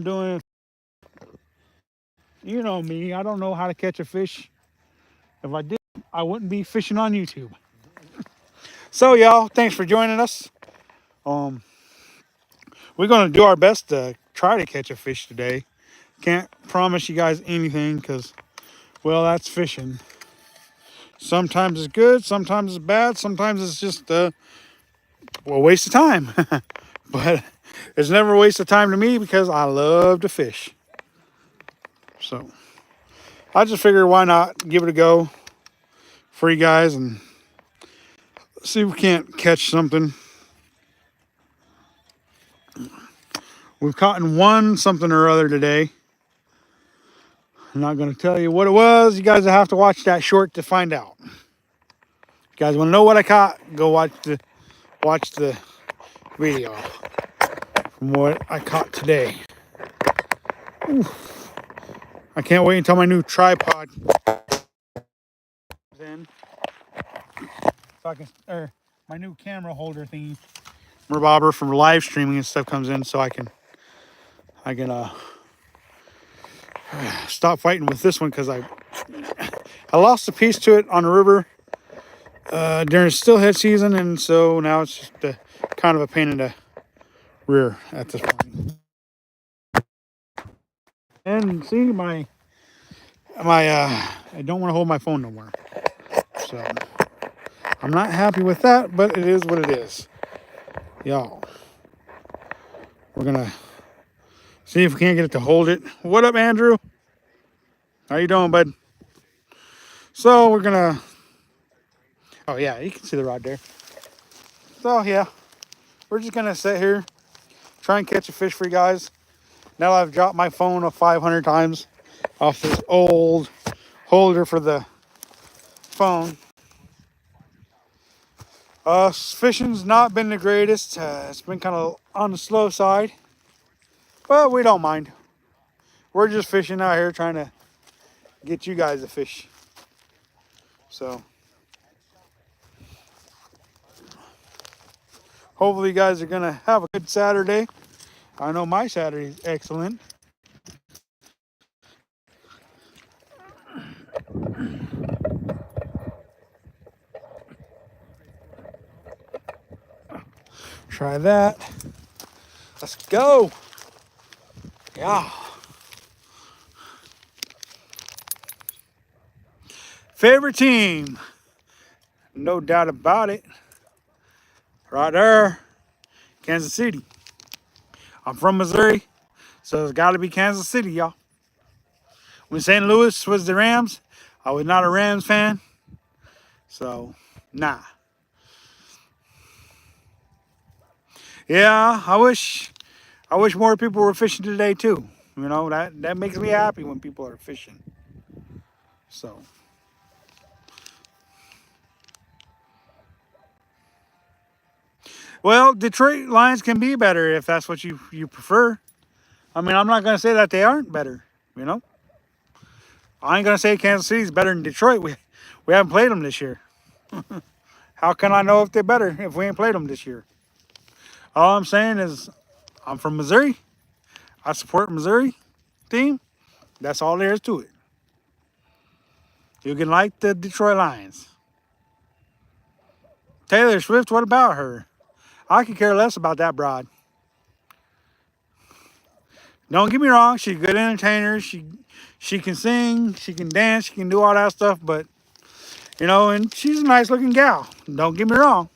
doing, you know me, I don't know how to catch a fish. If I did, I wouldn't be fishing on YouTube. So y'all, thanks for joining us. Um, we're gonna do our best to try to catch a fish today. Can't promise you guys anything because, well, that's fishing. Sometimes it's good, sometimes it's bad, sometimes it's just a waste of time. But it's never a waste of time to me because I love to fish. So I just figured why not give it a go for you guys and see if we can't catch something. We've caught in one something or other today. I'm not going to tell you what it was. You guys will have to watch that short to find out. If you guys want to know what I caught, go watch the video from what I caught today. Oof. I can't wait until my new tripod is in. So I can, or my new camera holder thingy, bobber from live streaming and stuff comes in, so I can stop fighting with this one because I lost a piece to it on the river during stillhead season, and so now it's just kind of a pain in the rear at this point. And see my I don't want to hold my phone no more, so I'm not happy with that, but it is what it is, y'all. We're gonna see if we can't get it to hold it. What up, Andrew? How you doing, bud? So we're gonna. Oh yeah, you can see the rod there. So yeah, we're just gonna sit here, try and catch a fish for you guys. Now I've dropped my phone 500 times off this old holder for the phone. Fishing's not been the greatest. It's been kind of on the slow side, but we don't mind. We're just fishing out here trying to get you guys a fish. So hopefully you guys are gonna have a good Saturday. I know my Saturday is excellent. Try that. Let's go. Yeah. Favorite team? No doubt about it. Right there. Kansas City. I'm from Missouri, so it's got to be Kansas City, y'all. When St. Louis was the Rams, I was not a Rams fan. So, nah. Yeah, I wish more people were fishing today too. You know, that makes me happy when people are fishing. So, well, Detroit Lions can be better if that's what you prefer. I mean, I'm not going to say that they aren't better, you know. I ain't going to say Kansas City's better than Detroit. We haven't played them this year. How can I know if they're better if we ain't played them this year? All I'm saying is I'm from Missouri. I support Missouri team. That's all there is to it. You can like the Detroit Lions. Taylor Swift, what about her? I could care less about that broad. Don't get me wrong, she's a good entertainer. She can sing, she can dance, she can do all that stuff, but you know, and she's a nice looking gal. Don't get me wrong.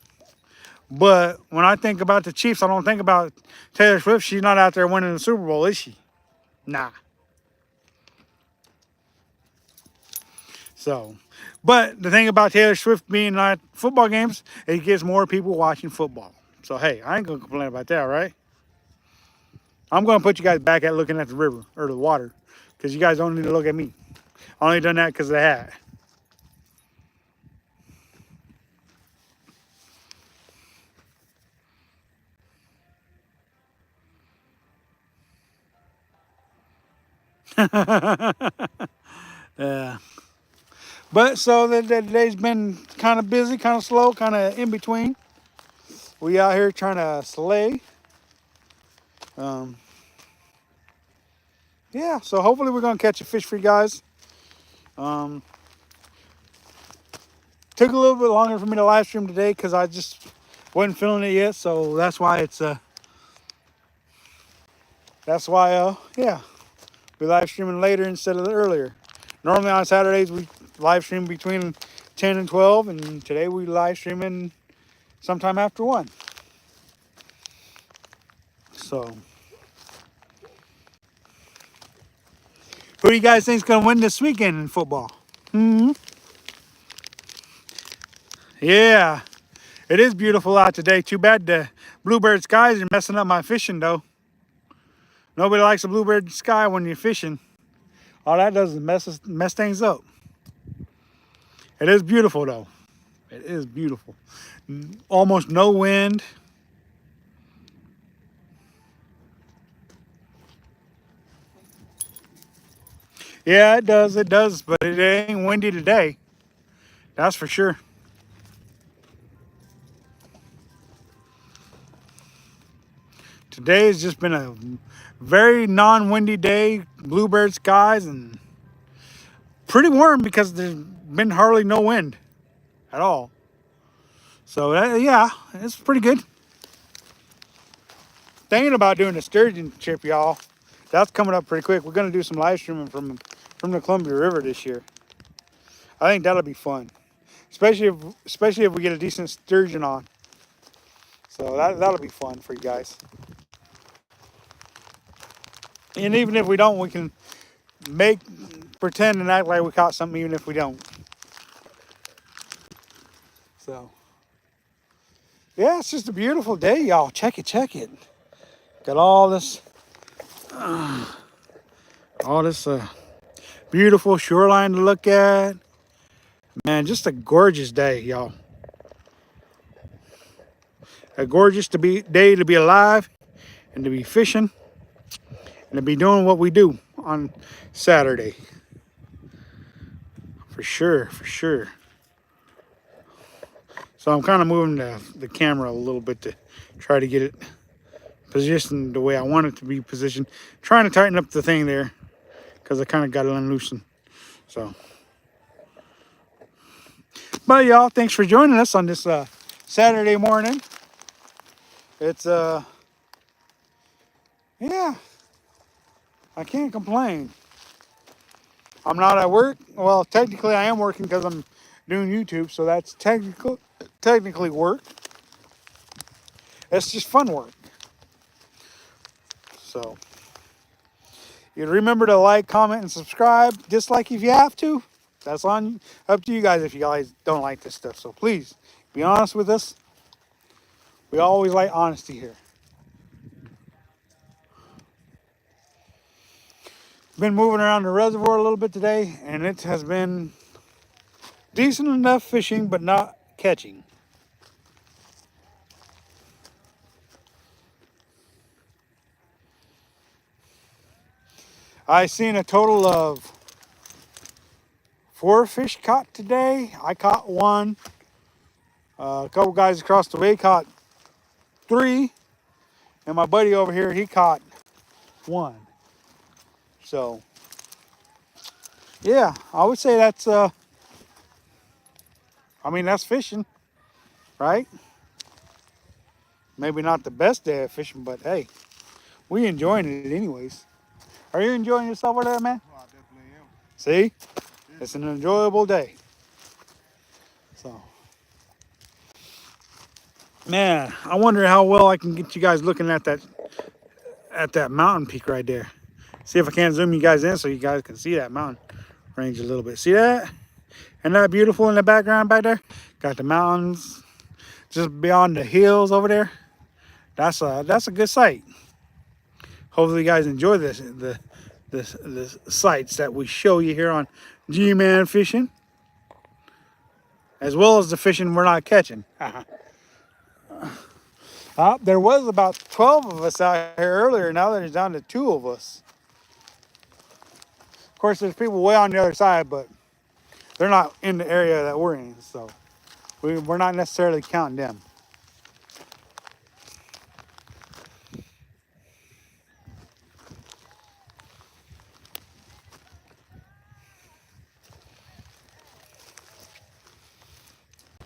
But when I think about the Chiefs, I don't think about Taylor Swift. She's not out there winning the Super Bowl, is she? Nah. So, but the thing about Taylor Swift being at football games, it gets more people watching football. So hey, I ain't gonna complain about that, right? I'm gonna put you guys back at looking at the river or the water, because you guys don't need to look at me. I only done that because of the hat. Yeah. But so the day's been kind of busy, kind of slow, kind of in between. We out here trying to slay. Um, yeah, so hopefully we're gonna catch a fish for you guys. Um, Took a little bit longer for me to live stream today because I just wasn't feeling it yet. So that's why yeah, we live streaming later instead of earlier. Normally on Saturdays we live stream between 10 and 12, and today we live streaming sometime after 1. So who do you guys think is going to win this weekend in football? Hmm. Yeah, it is beautiful out today. Too bad the bluebird skies are messing up my fishing, though. Nobody likes a bluebird sky when you're fishing. All that does is mess things up. It is beautiful, though. It is beautiful. Almost no wind. Yeah, it does, but it ain't windy today. That's for sure. Today has just been a very non-windy day, bluebird skies, and pretty warm because there's been hardly no wind at all. So yeah, it's pretty good. Thinking about doing a sturgeon trip, y'all. That's coming up pretty quick. We're gonna do some live streaming from the Columbia River this year. I think that'll be fun, especially if we get a decent sturgeon on. So that'll be fun for you guys. And even if we don't, we can pretend and act like we caught something, even if we don't. So yeah, it's just a beautiful day, y'all. Check it. Got all this beautiful shoreline to look at. Man, just a gorgeous day, y'all. A gorgeous day to be alive and to be fishing and to be doing what we do on Saturday. For sure. So I'm kind of moving the camera a little bit to try to get it positioned the way I want it to be positioned. Trying to tighten up the thing there because I kind of got it unloosened. So, but y'all, thanks for joining us on this Saturday morning. It's yeah, I can't complain. I'm not at work. Well, technically I am working because I'm doing YouTube, so that's technically work. It's just fun work. So you remember to like, comment, and subscribe. Dislike if you have to. That's up to you guys if you guys don't like this stuff. So please be honest with us. We always like honesty here. Been moving around the reservoir a little bit today, and it has been decent enough fishing, but not catching. I seen a total of 4 fish caught today. I caught 1. A couple guys across the way caught 3, and my buddy over here, he caught 1. So yeah, I would say that's that's fishing, right? Maybe not the best day of fishing, but hey, we enjoying it anyways. Are you enjoying yourself over there, man? Oh, I definitely am. See, it's an enjoyable day. So, man, I wonder how well I can get you guys looking at that mountain peak right there. See if I can zoom you guys in so you guys can see that mountain range a little bit. See that? Isn't that beautiful in the background back there? Got the mountains just beyond the hills over there. That's a good sight. Hopefully you guys enjoy the sights that we show you here on Gman Fishing, as well as the fishing we're not catching. There was about 12 of us out here earlier. Now there's down to 2 of us. Of course, there's people way on the other side, but they're not in the area that we're in, so we're not necessarily counting them.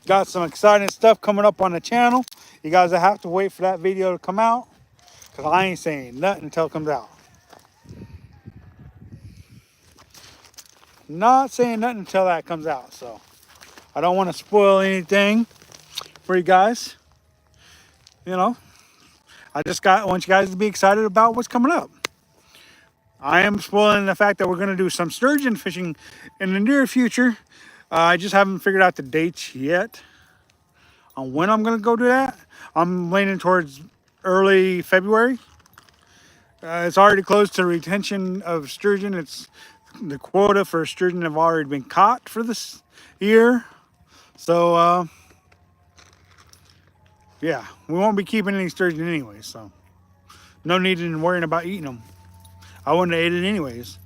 Got some exciting stuff coming up on the channel. You guys will have to wait for that video to come out, because I ain't saying nothing until it comes out. Not saying nothing until that comes out, so I don't want to spoil anything for you guys. You know, want you guys to be excited about what's coming up. I am spoiling the fact that we're going to do some sturgeon fishing in the near future. I just haven't figured out the dates yet on when I'm going to go do that. I'm leaning towards early February. It's already close to retention of sturgeon. It's the quota for sturgeon have already been caught for this year. So, yeah, we won't be keeping any sturgeon anyway. So, no need in worrying about eating them. I wouldn't have ate it anyways.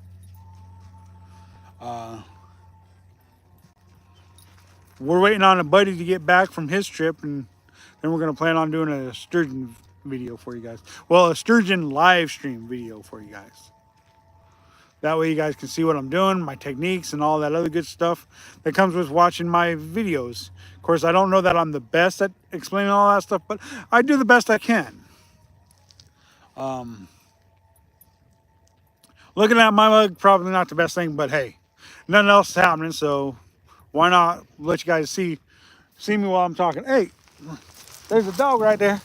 We're waiting on a buddy to get back from his trip, and then we're going to plan on doing a sturgeon video for you guys. Well, a sturgeon live stream video for you guys. That way you guys can see what I'm doing, my techniques, and all that other good stuff that comes with watching my videos. Of course, I don't know that I'm the best at explaining all that stuff, but I do the best I can. Looking at my mug, probably not the best thing, but hey, nothing else is happening, so why not let you guys see me while I'm talking. Hey, there's a dog right there.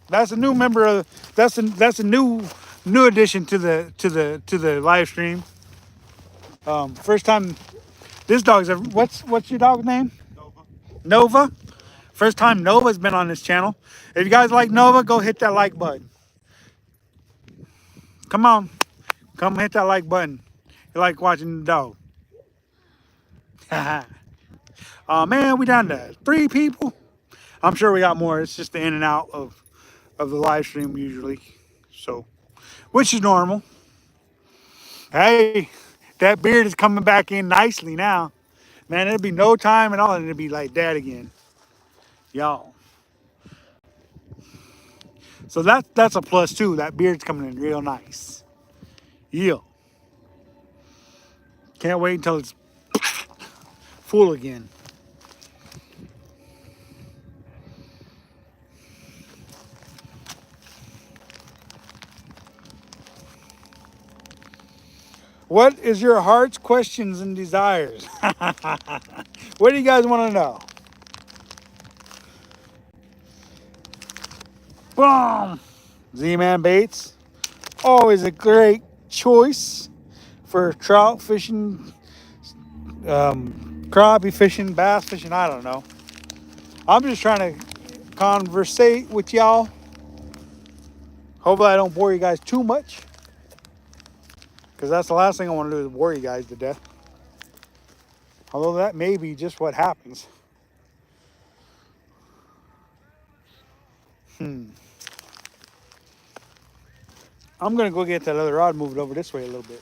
That's a new member of that's a new addition to the live stream. First time this dog's ever. What's your dog's name? Nova. First time Nova's been on this channel. If you guys like Nova, go hit that like button. Come on, come hit that like button. You like watching the dog. Oh man, we down to 3 people. I'm sure we got more. It's just the in and out of the live stream usually. So, which is normal. Hey, that beard is coming back in nicely now. Man, it'll be no time at all and it'll be like that again. Y'all. So that's a plus too. That beard's coming in real nice. Yeah. Can't wait until it's full again. What is your heart's questions and desires? What do you guys want to know? Boom! Z-Man baits. Always a great choice for trout fishing, crappie fishing, bass fishing, I don't know. I'm just trying to conversate with y'all. Hopefully I don't bore you guys too much, because that's the last thing I want to do is bore you guys to death. Although that may be just what happens. I'm going to go get that other rod, move it over this way a little bit.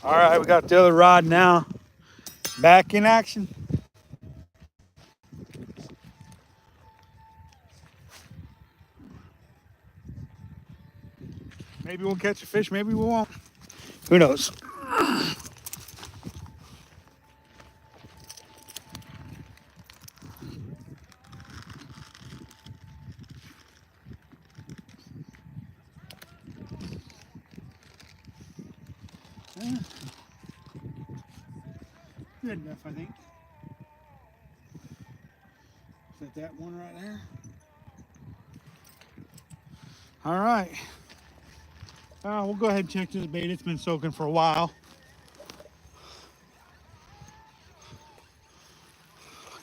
All right, we got the other rod now back in action. Maybe we'll catch a fish, maybe we won't. Who knows? Good enough, I think. Is that one right there? All right. We'll go ahead and check this bait. It's been soaking for a while.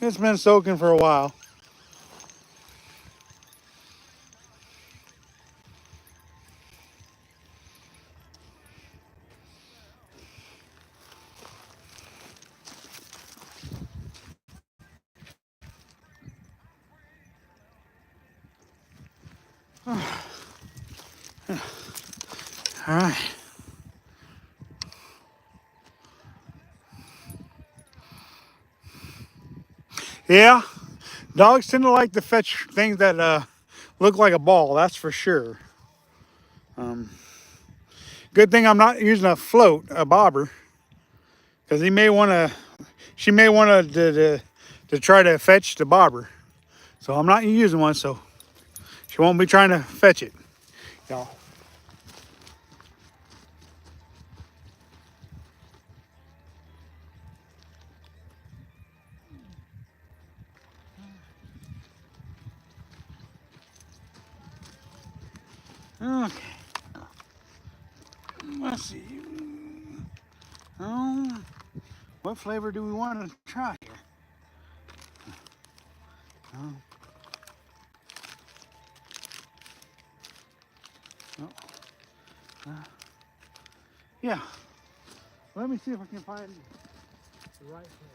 It's been soaking for a while. All right. Yeah, dogs tend to like to fetch things that look like a ball, that's for sure. Good thing I'm not using a float, a bobber, because she may want to try to fetch the bobber. So I'm not using one, so she won't be trying to fetch it, y'all. Okay, let's see. What flavor do we want to try here? Um, oh, yeah, let me see if I can find the right flavor.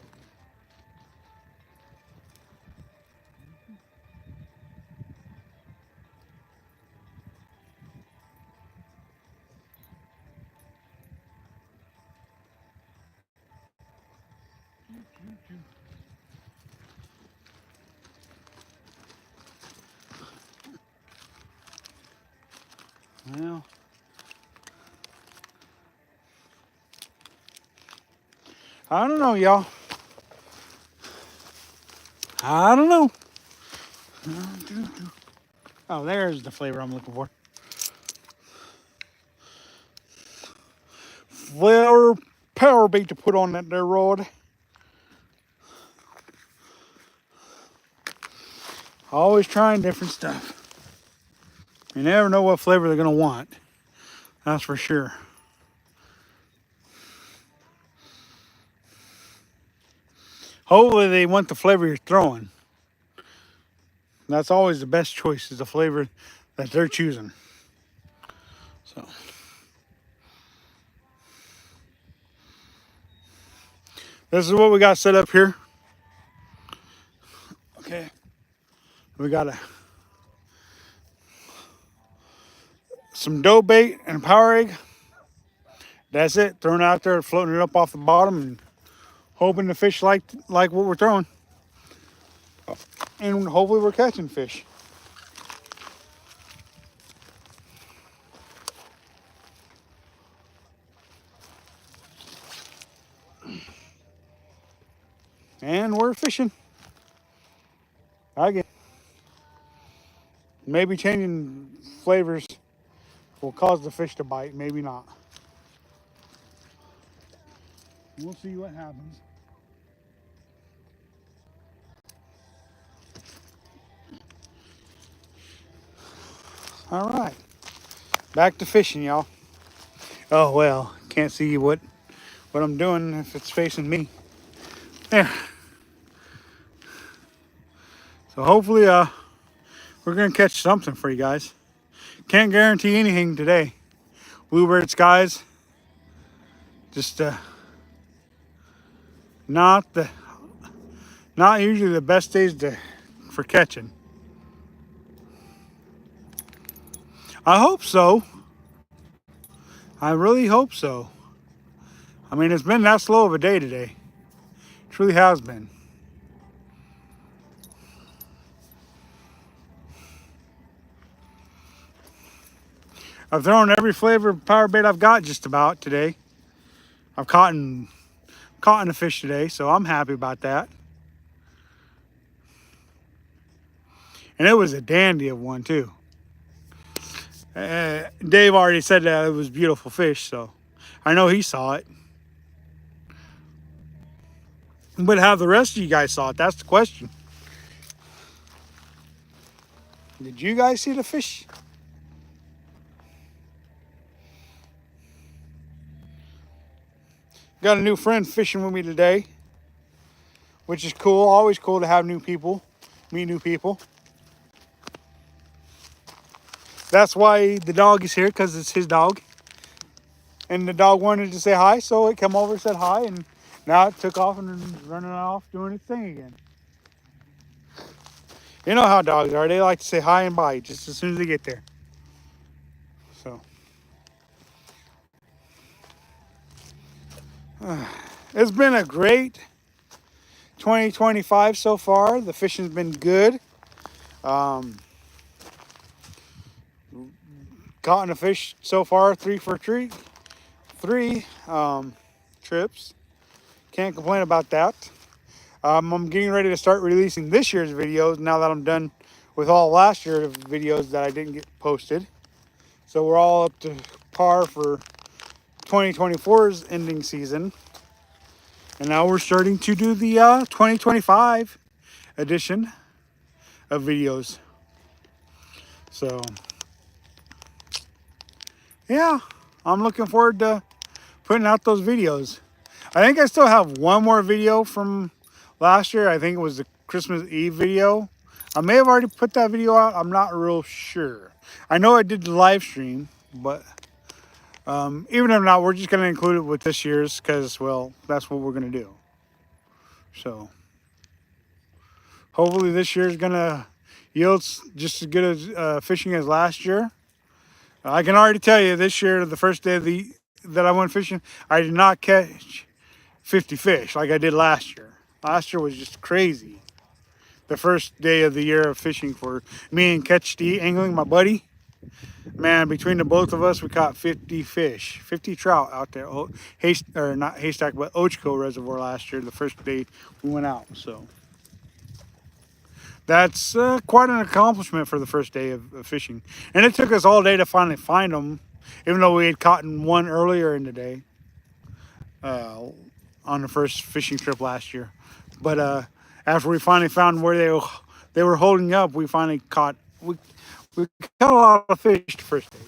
Well, I don't know, y'all. I don't know. Oh, there's the flavor I'm looking for. Flavor power bait to put on that there rod. Always trying different stuff. You never know what flavor they're gonna want. That's for sure. Hopefully they want the flavor you're throwing. That's always the best choice, is the flavor that they're choosing. So this is what we got set up here. Okay. We got some dough bait and a power egg. That's it. Throwing it out there, floating it up off the bottom, and hoping the fish like what we're throwing. And hopefully we're catching fish. And we're fishing. Again, maybe changing flavors will cause the fish to bite, maybe not. We'll see what happens. All right, back to fishing, y'all. Oh well, can't see what I'm doing if it's facing me. There. So hopefully we're gonna catch something for you guys. Can't guarantee anything today. Bluebird skies, just not the not usually the best days for catching. I hope so. I really hope so. I mean, it's been that slow of a day today. It truly has been. I've thrown every flavor of power bait I've got just about today. I've caught a fish today, so I'm happy about that. And it was a dandy of one too. Dave already said that it was beautiful fish, so I know he saw it. But how the rest of you guys saw it, that's the question. Did you guys see the fish? Got a new friend fishing with me today, which is cool. Always cool to have new people, meet new people. That's why the dog is here, because it's his dog. And the dog wanted to say hi, so it came over and said hi, and now it took off and running off doing its thing again. You know how dogs are. They like to say hi and bye just as soon as they get there. So it's been a great 2025 so far. The fishing's been good. Um, Caught a fish so far, three trips. Can't complain about that. I'm getting ready to start releasing this year's videos now that I'm done with all last year's videos that I didn't get posted. So we're all up to par for 2024's ending season. And now we're starting to do the 2025 edition of videos. So, yeah, I'm looking forward to putting out those videos. I think I still have one more video from last year. I think it was the Christmas Eve video. I may have already put that video out. I'm not real sure. I know I did the live stream, but even if not, we're just going to include it with this year's because, well, that's what we're going to do. So hopefully this year's going to yield just as good as fishing as last year. I can already tell you this year, the first day that I went fishing, I did not catch 50 fish like I did last year. Last year was just crazy. The first day of the year of fishing for me and Catch D angling, my buddy. Man, between the both of us, we caught 50 fish, 50 trout out there. Not Haystack, but Ochco Reservoir last year, the first day we went out. So that's quite an accomplishment for the first day of fishing. And it took us all day to finally find them, even though we had caught one earlier in the day on the first fishing trip last year. But after we finally found where they were holding up, we finally caught we caught a lot of fish the first day.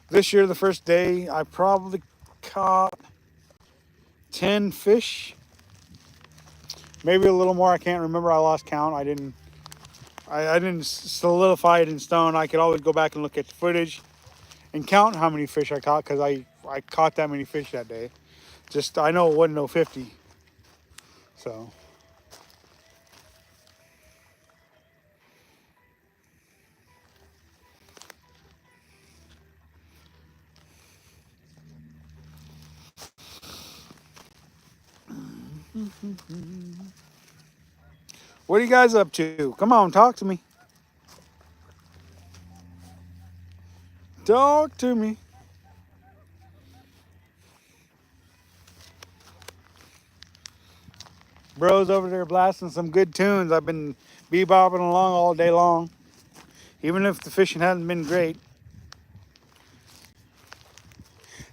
This year, the first day, I probably caught 10 fish, maybe a little more. I can't remember. I lost count. I didn't solidify it in stone. I could always go back and look at the footage and count how many fish I caught because I caught that many fish that day. Just I know it wasn't no 50. So what are you guys up to? Come on, talk to me. Talk to me. Bro's over there blasting some good tunes. I've been bebopping along all day long, even if the fishing hasn't been great.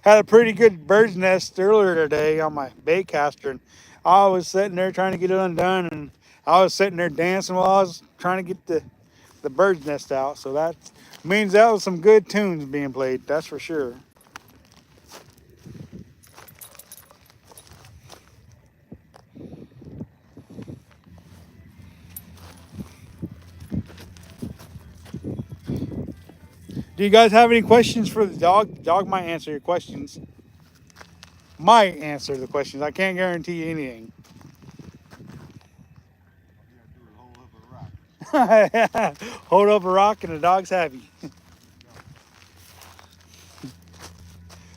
Had a pretty good bird's nest earlier today on my bait caster, and I was sitting there trying to get it undone, and I was sitting there dancing while I was trying to get the bird's nest out. So that means that was some good tunes being played, that's for sure. Do you guys have any questions for the dog? The dog might answer your questions. Might answer the questions. I can't guarantee you anything. Hold up a rock and the dog's happy.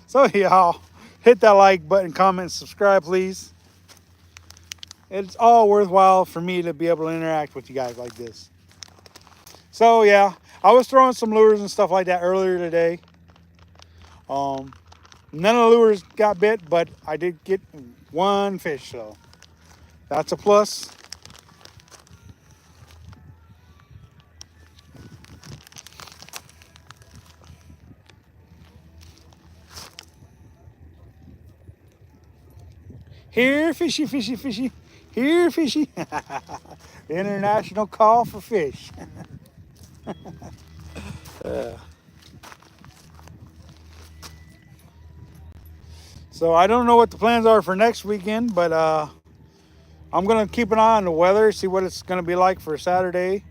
So y'all, hit that like button, comment, subscribe, please. It's all worthwhile for me to be able to interact with you guys like this. So yeah, I was throwing some lures and stuff like that earlier today. None of the lures got bit, but I did get one fish, so that's a plus. Here, fishy, fishy, fishy. Here, fishy. International call for fish. So I don't know what the plans are for next weekend, but I'm going to keep an eye on the weather, see what it's going to be like for Saturday.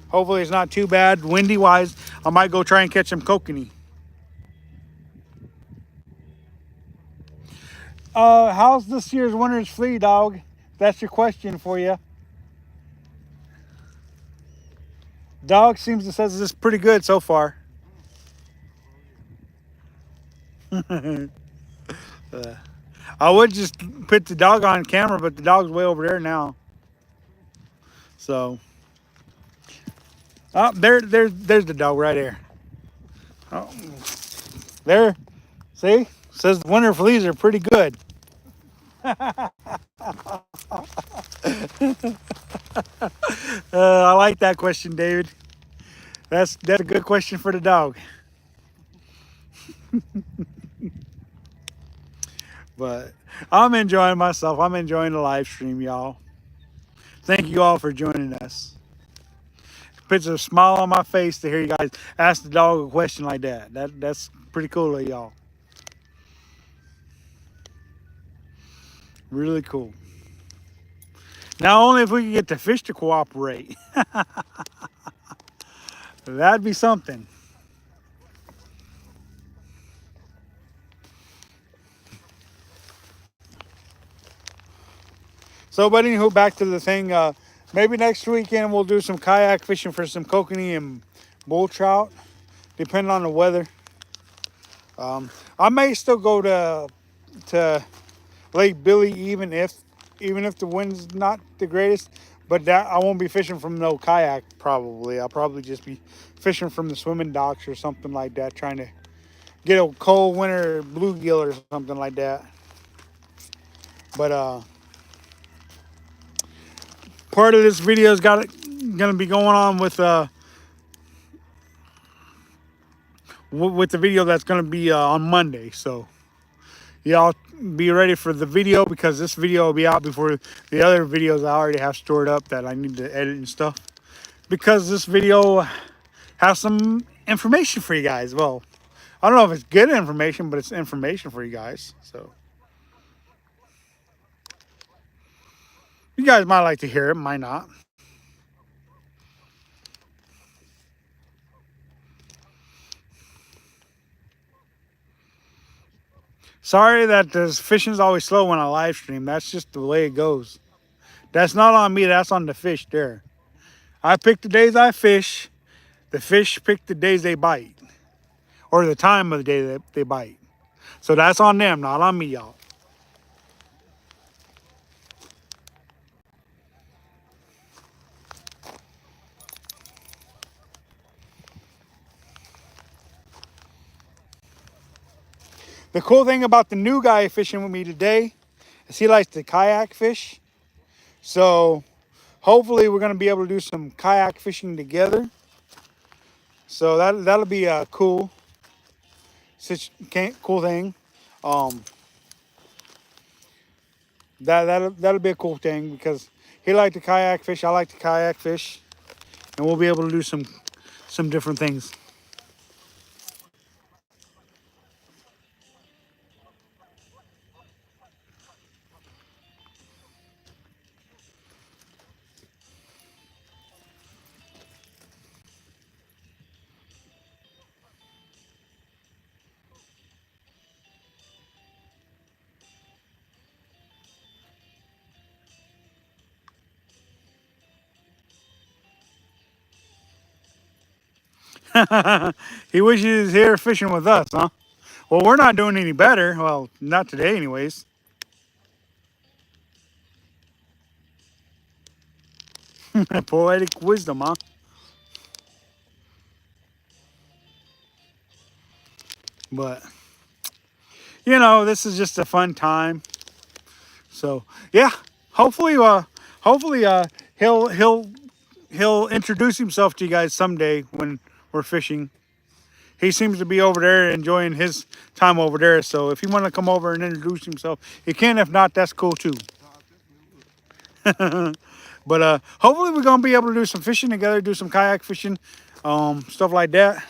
Hopefully it's not too bad. Windy-wise, I might go try and catch some kokanee. How's this year's winter's flea, dog? That's your question for you. Dog seems to says this is pretty good so far. I would just put the dog on camera, but the dog's way over there now. So, oh, there's the dog right there. Oh, there. See, says the winter fleas are pretty good. I like that question, David. That's a good question for the dog. But I'm enjoying myself. I'm enjoying the live stream, y'all. Thank you all for joining us. It puts a smile on my face to hear you guys ask the dog a question like that. That's pretty cool of y'all. Really cool. Now, only if we can get the fish to cooperate. That'd be something. So, but anywho, back to the thing. Maybe next weekend we'll do some kayak fishing for some kokanee and bull trout, depending on the weather. I may still go to Lake Billy even if the wind's not the greatest. But that I won't be fishing from no kayak probably. I'll probably just be fishing from the swimming docks or something like that, trying to get a cold winter bluegill or something like that. But part of this video is gonna be going on with the video that's gonna be on Monday. So y'all be ready for the video, because this video will be out before the other videos I already have stored up that I need to edit and stuff. Because this video has some information for you guys. Well, I don't know if it's good information, but it's information for you guys. So you guys might like to hear it, might not. Sorry that the fishing's always slow when I live stream. That's just the way it goes. That's not on me. That's on the fish there. I pick the days I fish. The fish pick the days they bite, or the time of the day that they bite. So that's on them, not on me, y'all. The cool thing about the new guy fishing with me today is he likes to kayak fish. So hopefully we're going to be able to do some kayak fishing together. So that'll be a cool thing. That'll be a cool thing, because he likes to kayak fish, I like to kayak fish, and we'll be able to do some different things. He wishes he was here fishing with us, huh? Well, we're not doing any better. Well, not today anyways. Poetic wisdom, huh? But you know, this is just a fun time. So yeah, hopefully he'll introduce himself to you guys someday when we're fishing. He seems to be over there enjoying his time over there. So if you want to come over and introduce himself, you can. If not, that's cool too. But hopefully we're gonna be able to do some fishing together, do some kayak fishing, stuff like that.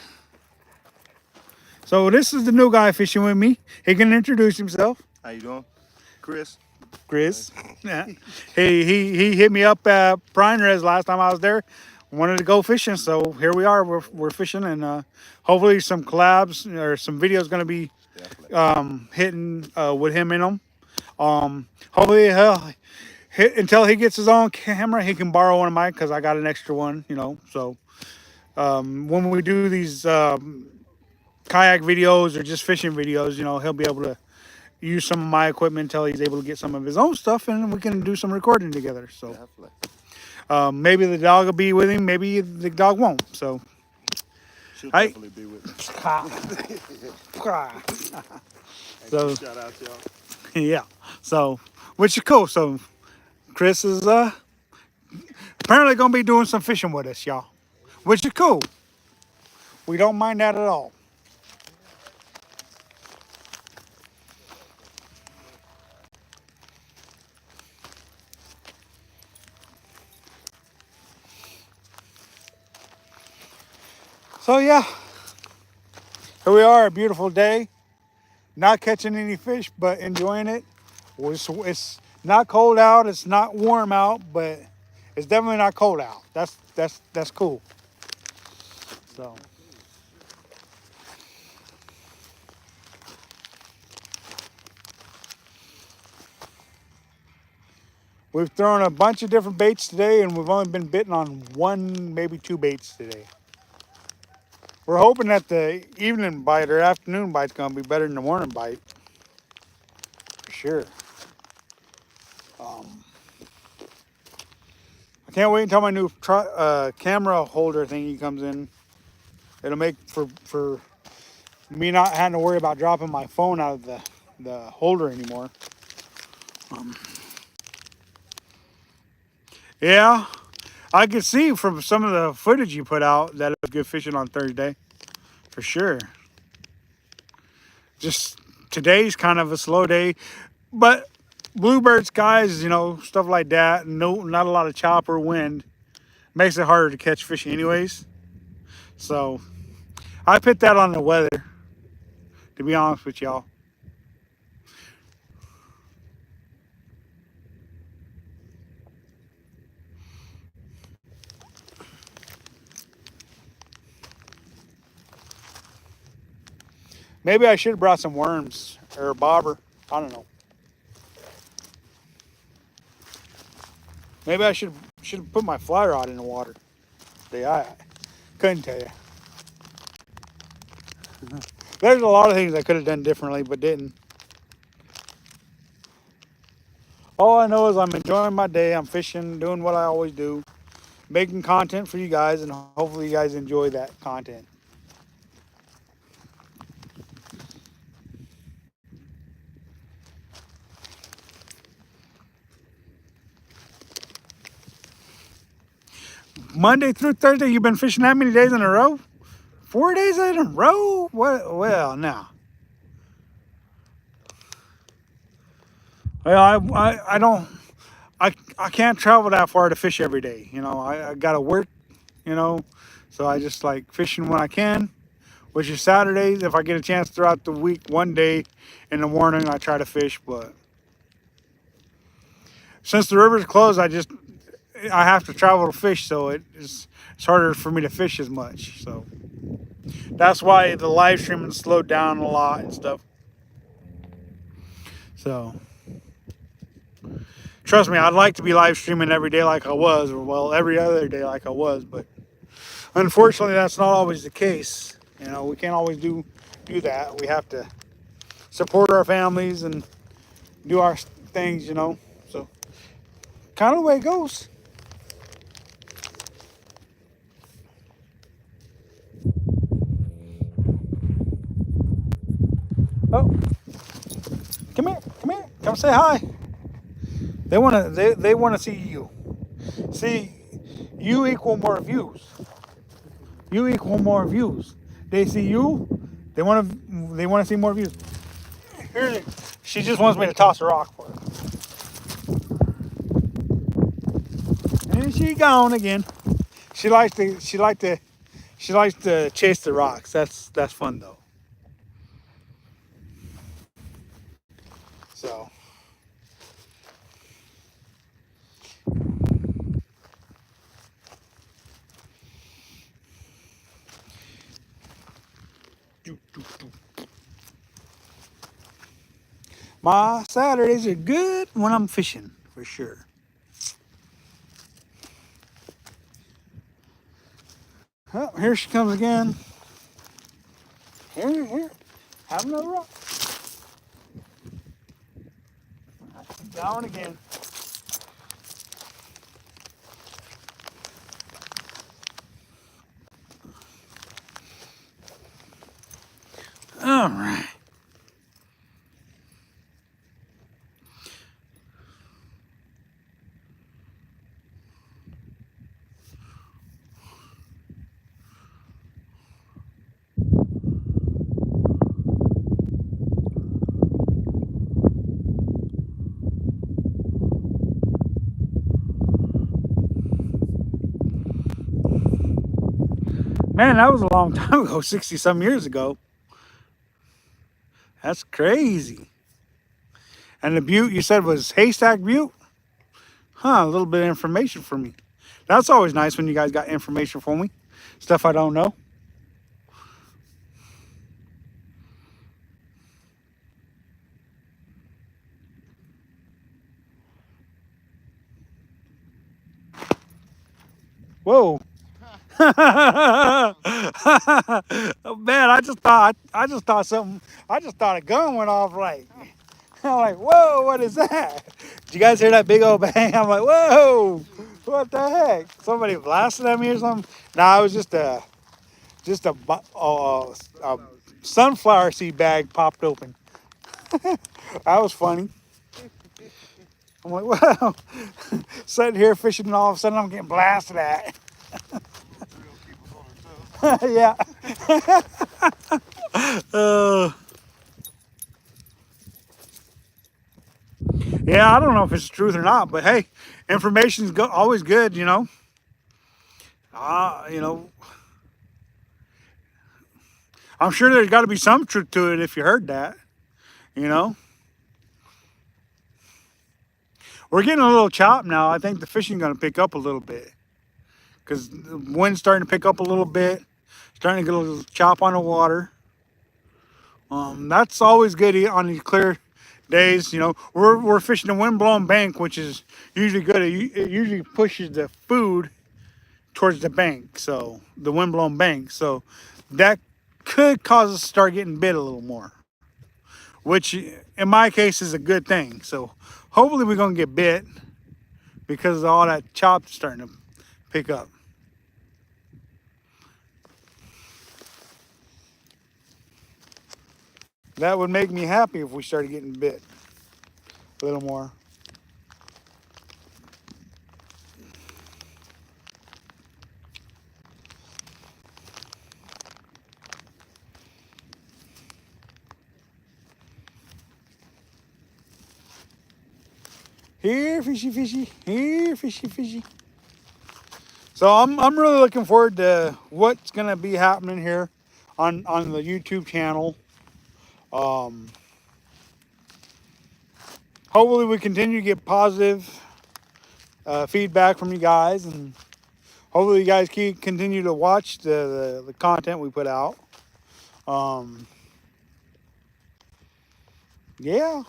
So this is the new guy fishing with me. He can introduce himself. How you doing? Chris. Yeah. He hit me up at Prime Res last time I was there. Wanted to go fishing, so here we are. We're fishing, and hopefully some collabs or some videos going to be hitting with him in them. Hopefully until he gets his own camera, he can borrow one of mine because I got an extra one, you know. So when we do these kayak videos or just fishing videos, you know, he'll be able to use some of my equipment until he's able to get some of his own stuff, and we can do some recording together. So Definitely. maybe the dog will be with him, maybe the dog won't. So She'll I. definitely be with me. And So shout out y'all. yeah, so which is cool. So Chris is apparently gonna be doing some fishing with us, y'all, which is cool. We don't mind that at all. So yeah, here we are, a beautiful day. Not catching any fish, but enjoying it. It's not cold out. It's not warm out, but it's definitely not cold out. That's cool. So we've thrown a bunch of different baits today, and we've only been bitten on one, maybe two baits today. We're hoping that the evening bite or afternoon bite's gonna be better than the morning bite, for sure. I can't wait until my new camera holder thingy comes in. It'll make for me not having to worry about dropping my phone out of the holder anymore. Yeah, I could see from some of the footage you put out that it was good fishing on Thursday, for sure. Just today's kind of a slow day, but bluebird skies, you know, stuff like that. No, not a lot of chopper wind makes it harder to catch fish, anyways. So I put that on the weather, to be honest with y'all. Maybe I should have brought some worms or a bobber. I don't know. Maybe I should have put my fly rod in the water. Yeah, I couldn't tell you. There's a lot of things I could have done differently, but didn't. All I know is I'm enjoying my day. I'm fishing, doing what I always do, making content for you guys, and hopefully you guys enjoy that content. Monday through Thursday, you've been fishing that many days in a row? 4 days in a row? What? Well, now. Well, I don't. I can't travel that far to fish every day. You know, I got to work, you know, so I just like fishing when I can, which is Saturdays. If I get a chance throughout the week, one day in the morning, I try to fish. But since the river's closed, I have to travel to fish, so it's harder for me to fish as much. So that's why the live streaming slowed down a lot and stuff. So trust me, I'd like to be live streaming every day like I was, or well, every other day like I was, but unfortunately, that's not always the case. You know, we can't always do that. We have to support our families and do our things, you know. So kind of the way it goes. Oh, come here, come say hi. They wanna see you. See, you equal more views. You equal more views. They see you, they wanna see more views. Here, she just wants me to toss a rock for her. And she gone again. She likes to chase the rocks. That's fun though. So my Saturdays are good when I'm fishing, for sure. Oh, here she comes again. Here. Have another rock. Down again. All right. Man, that was a long time ago, 60 some years ago. That's crazy. And the butte you said was Haystack Butte? Huh, a little bit of information for me. That's always nice when you guys got information for me. Stuff I don't know. Whoa. Oh, man, I just thought a gun went off like. I'm like, whoa, what is that? Did you guys hear that big old bang? I'm like, whoa, what the heck? Somebody blasted at me or something? Nah, it was a sunflower seed bag popped open. That was funny. I'm like, wow. Sitting here fishing and all of a sudden I'm getting blasted at. Yeah. Yeah, I don't know if it's truth or not, but hey, information's always good, you know. You know, I'm sure there's got to be some truth to it if you heard that, you know. We're getting a little chop now. I think the fishing's going to pick up a little bit because the wind's starting to pick up a little bit, starting to get a little chop on the water. That's always good on these clear days. You know, we're fishing a wind-blown bank, which is usually good. It usually pushes the food towards the bank, so the wind-blown bank. So that could cause us to start getting bit a little more, which in my case is a good thing. So hopefully we're gonna get bit because all that chop is starting to pick up. That would make me happy if we started getting bit a little more. Here, fishy. Here, fishy. So I'm really looking forward to what's gonna be happening here on the YouTube channel. Hopefully we continue to get positive feedback from you guys, and hopefully you guys continue to watch the content we put out. Yeah.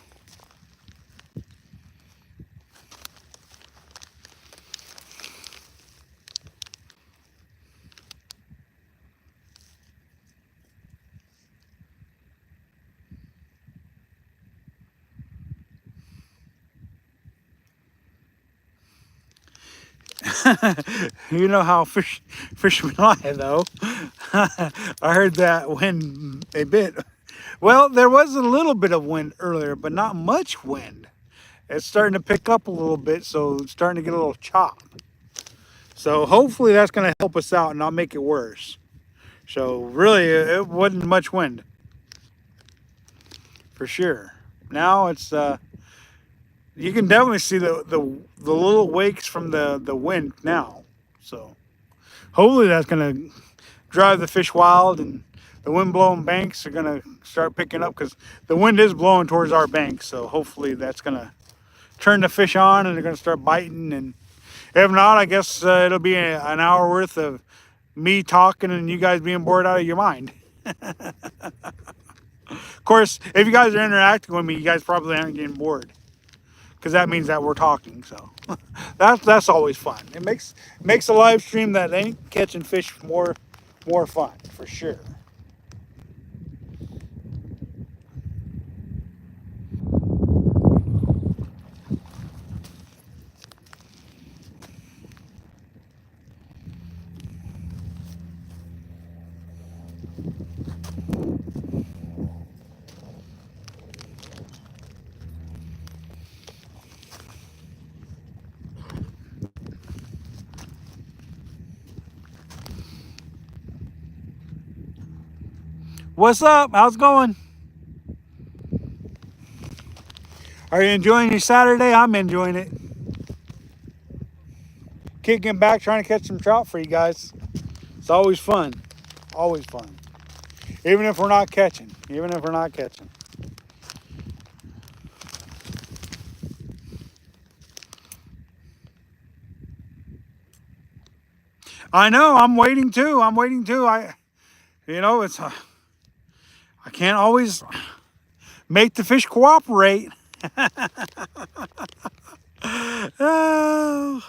You know how fishermen lie, though. I heard that when they bit. Well, there was a little bit of wind earlier, but not much wind. It's starting to pick up a little bit, so it's starting to get a little chop. So hopefully that's going to help us out and not make it worse. So really, it wasn't much wind, for sure. Now it's you can definitely see the little wakes from the wind now. So hopefully that's going to drive the fish wild, and the wind blowing banks are going to start picking up because the wind is blowing towards our banks. So hopefully that's going to turn the fish on and they're going to start biting. And if not, I guess it'll be an hour worth of me talking and you guys being bored out of your mind. Of course, if you guys are interacting with me, you guys probably aren't getting bored because that means that we're talking. So that's always fun. It makes a live stream that ain't catching fish more more fun for sure. What's up? How's it going? Are you enjoying your Saturday? I'm enjoying it. Kicking back, trying to catch some trout for you guys. It's always fun. Always fun. Even if we're not catching. Even if we're not catching. I know. I'm waiting too. I'm waiting too. It's I can't always make the fish cooperate. Oh,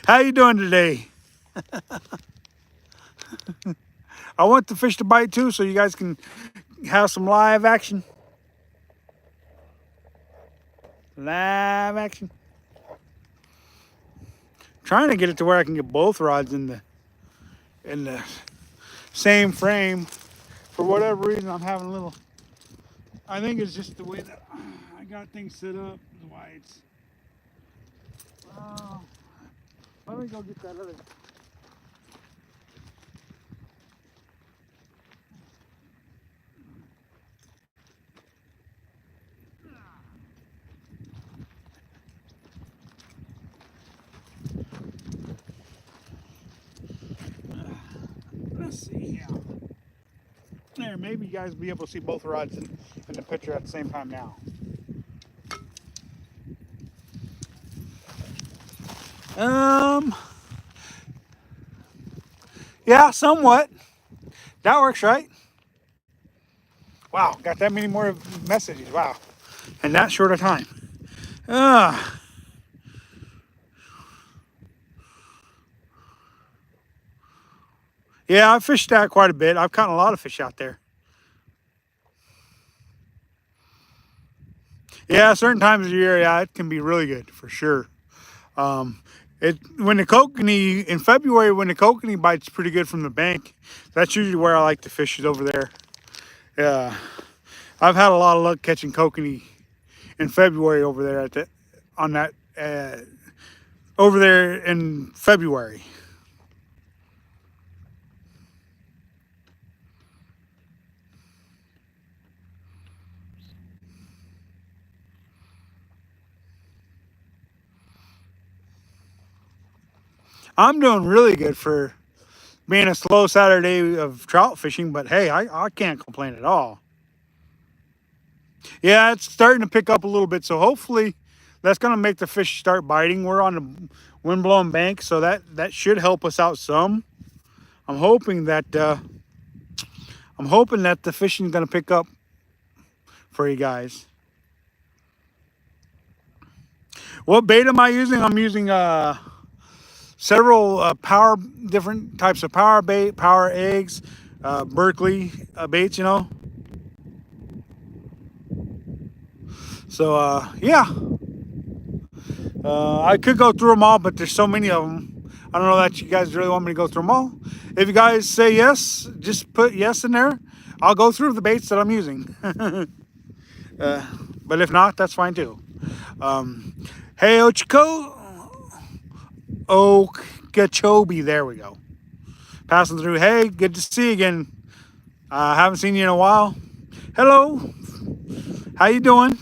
how you doing today? I want the fish to bite too, so you guys can have some live action. Live action. Trying to get it to where I can get both rods in the same frame. For whatever reason, I'm having a little. I think it's just the way that I got things set up. Is why it's. Let me go get that other. Let's see here. There, maybe you guys will be able to see both rods in the picture at the same time now. Yeah, somewhat. That works, right? Wow, got that many more messages. Wow. In that short a time. Yeah, I've fished that quite a bit. I've caught a lot of fish out there. Yeah, certain times of the year, yeah, it can be really good for sure. When the kokanee in February, when the kokanee bites pretty good from the bank, that's usually where I like to fish, is over there. Yeah, I've had a lot of luck catching kokanee in February over there over there in February. I'm doing really good for being a slow Saturday of trout fishing, but hey, I can't complain at all. Yeah, it's starting to pick up a little bit, so hopefully that's going to make the fish start biting. We're on the wind-blown bank, so that should help us out some. I'm hoping that the fishing is going to pick up for you guys. What bait am I using? I'm using several different types of power bait, power eggs, Berkeley baits, So yeah, I could go through them all, but there's so many of them. I don't know that you guys really want me to go through them all. If you guys say yes, just put yes in there. I'll go through the baits that I'm using. But if not, that's fine too. Hey, Okeechobee, there we go. Passing through. Hey, good to see you again. Haven't seen you in a while. Hello. How you doing?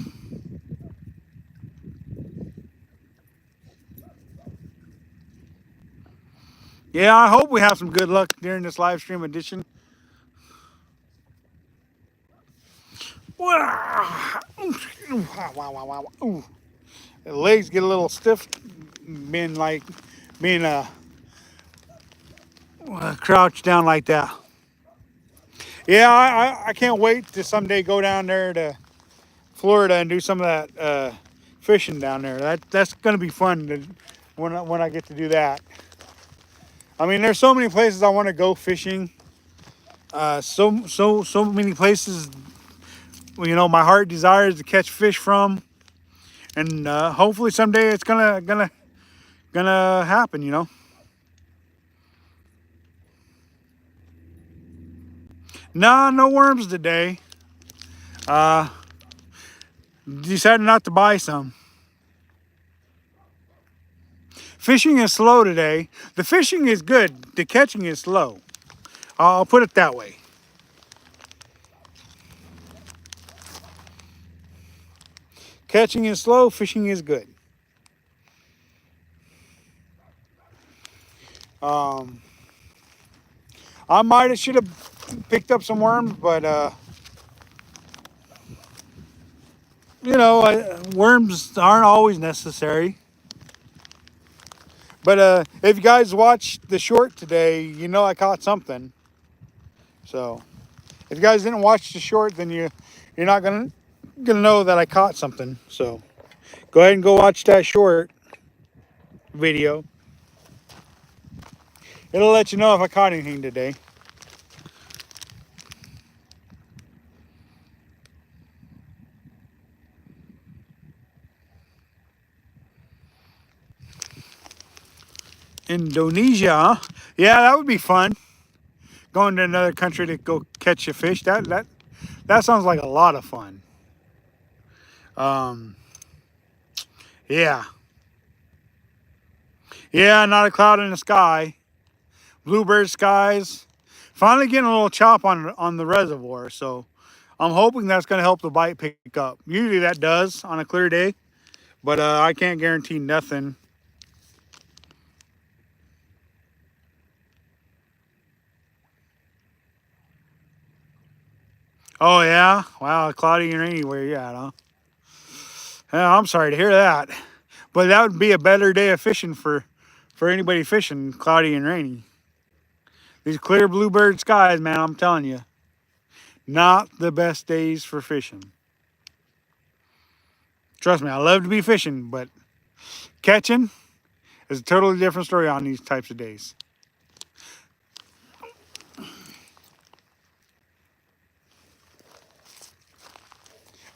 Yeah, I hope we have some good luck during this live stream edition. Wow. Ooh. The legs get a little stiff being crouched down like that. Yeah, I can't wait to someday go down there to Florida and do some of that fishing down there. That's going to be fun when I get to do that. I mean, there's so many places I want to go fishing. So many places, you know, my heart desires to catch fish from, and hopefully someday it's gonna happen. You know. Nah, no worms today. Uh, Decided not to buy some. Fishing is slow today. The fishing is good. The catching is slow. I'll put it that way. Catching is slow. Fishing is good. Um, I might have should have picked up some worms, but you know, worms aren't always necessary. But if you guys watched the short today, you know I caught something. So if you guys didn't watch the short, then you're not gonna know that I caught something. So go ahead and go watch that short video. It'll let you know if I caught anything today. Indonesia, huh? Yeah, that would be fun. Going to another country to go catch a fish. That sounds like a lot of fun. Um, yeah, yeah, not a cloud in the sky. Bluebird skies. Finally getting a little chop on the reservoir, so I'm hoping that's going to help the bite pick up. Usually that does on a clear day, but I can't guarantee nothing. Oh yeah, wow, cloudy and rainy where you at, huh? Yeah, I'm sorry to hear that, but that would be a better day of fishing for anybody fishing, cloudy and rainy. These clear bluebird skies, man, I'm telling you, not the best days for fishing. Trust me, I love to be fishing, but catching is a totally different story on these types of days.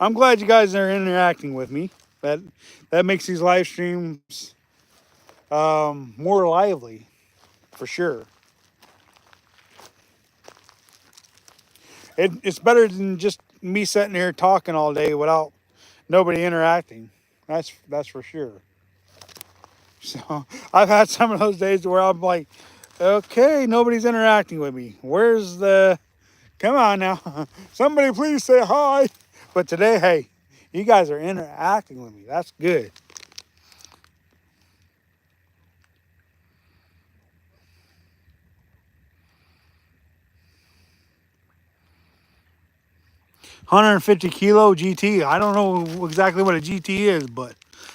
I'm glad you guys are interacting with me. That makes these live streams more lively, for sure. It's better than just me sitting here talking all day without nobody interacting. That's for sure. So I've had some of those days where I'm like, okay, nobody's interacting with me. Where's the? Come on now, somebody please say hi. But today, hey, you guys are interacting with me. That's good. 150 kilo GT. I don't know exactly what a GT is, but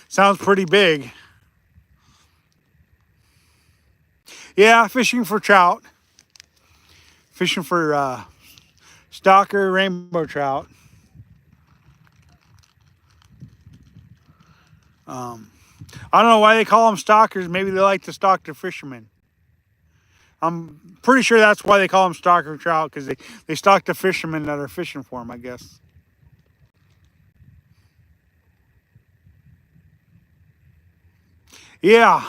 sounds pretty big. Yeah, fishing for trout, fishing for stalker, rainbow trout. Um, I don't know why they call them stalkers. Maybe they like to stalk the fishermen. I'm pretty sure that's why they call them stalker trout, because they stalk the fishermen that are fishing for them, I guess. Yeah,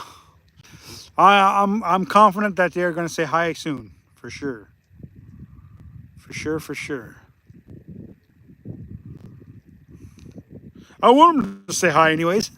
I'm confident that they're going to say hi soon, for sure. For sure, for sure. I want them to say hi anyways.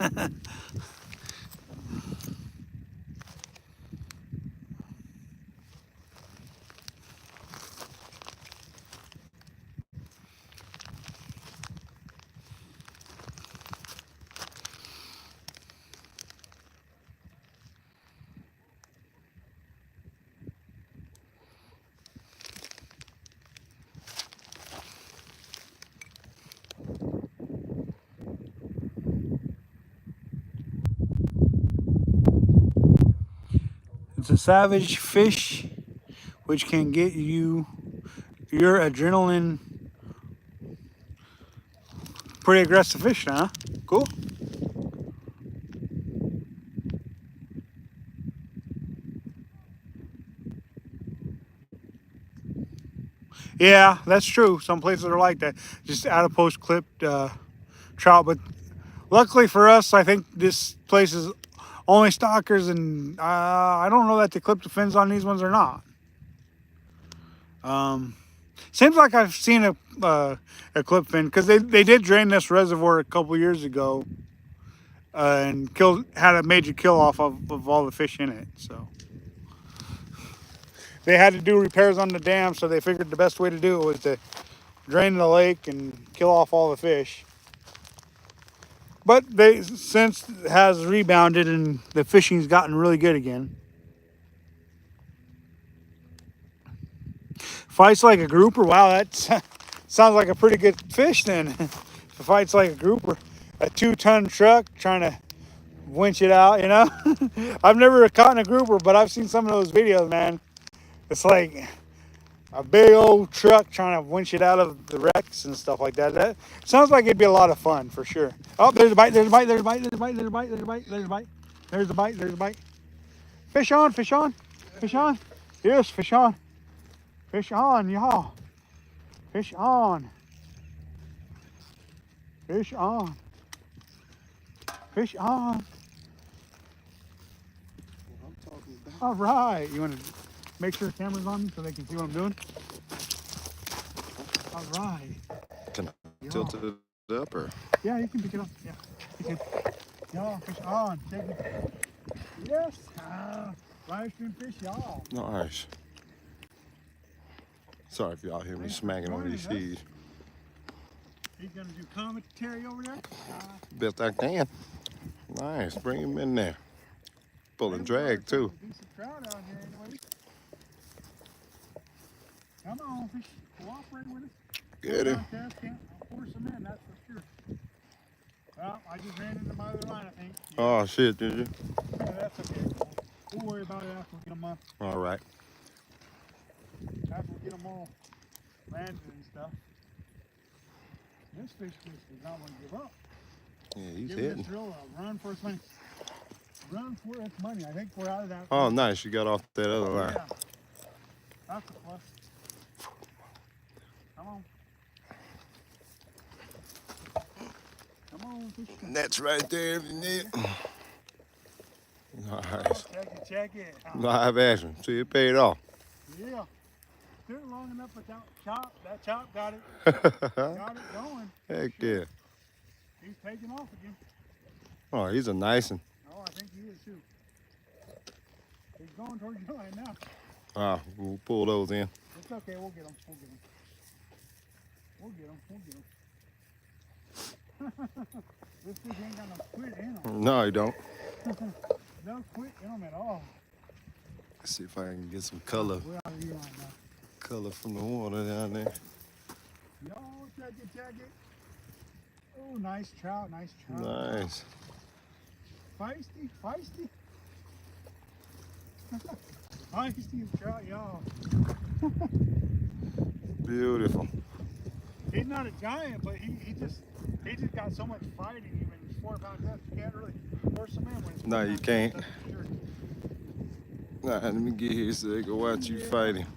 It's a savage fish which can get your adrenaline. Pretty aggressive fish, huh? Cool. Yeah, that's true. Some places are like that. Just out of post clipped trout. But luckily for us, I think this place is only stockers, and I don't know that they clip the fins on these ones or not. Seems like I've seen a clip fin because they did drain this reservoir a couple years ago and had a major kill off of all the fish in it. So they had to do repairs on the dam, so they figured the best way to do it was to drain the lake and kill off all the fish. But they since has rebounded and the fishing's gotten really good again. Fights like a grouper. Wow, that sounds like a pretty good fish then. If it fights like a grouper, a 2-ton truck trying to winch it out, you know? I've never caught a grouper, but I've seen some of those videos, man. It's like a big old truck trying to winch it out of the wrecks and stuff like that. That sounds like it'd be a lot of fun for sure. Oh, there's a bite, there's a bite, there's a bite, there's a bite, there's a bite, there's a bite, there's a bite. There's a bite, there's a bite. Fish on, fish on, fish on. Yes, fish on. Fish on, y'all. Fish on. Fish on. Fish on. All right. You want to make sure the camera's on me so they can see what I'm doing? All right. Can I tilt it up or? Yeah, you can pick it up. Yeah, you can. Y'all, fish on. Take it. Yes. Live stream fish, y'all. Nice. Sorry if y'all hear me smacking on these seeds. He's gonna do commentary over there. Best I can. Nice. Bring him in there. Pull and drag too. Decent trout out here anyway. Come on, fish. Cooperate with us. Get him. Can't force him in, that's for sure. Well, I just ran into my other line, I think. Yeah. Oh shit, did you? Yeah, that's okay. We'll worry about it after we get them up. All right. After we get them all landed and stuff. This fish does not want to give up. Yeah, he's Give hitting. this drill a run for its money. Run for its money. I think we're out of that. Oh, nice. You got off that other line. Yeah. That's a plus. Come on. Come on, fish. That's right there. Nice. Check it. Live action. See, it paid off. Yeah. Took it long enough, but that chop got it. Got it going. Heck yeah. He's taking off again. Oh, he's a nice one. Oh, I think he is too. He's going towards your line now. Ah, we'll pull those in. It's okay, we'll get him. We'll get him. We'll get him. We'll get him. This fish ain't got no quit in him. No, you don't. No quit in him at all. Let's see if I can get some color. We're out of your line now. Color from the water down there. Yo, check it. Oh, nice trout, nice trout. Nice. Feisty. Feisty trout, y'all. Beautiful. He's not a giant, but he just got so much fighting even 4 pound depth. You can't really force him in when it's No, you can't. Sure. Nah, let me get here so they can watch you fight him.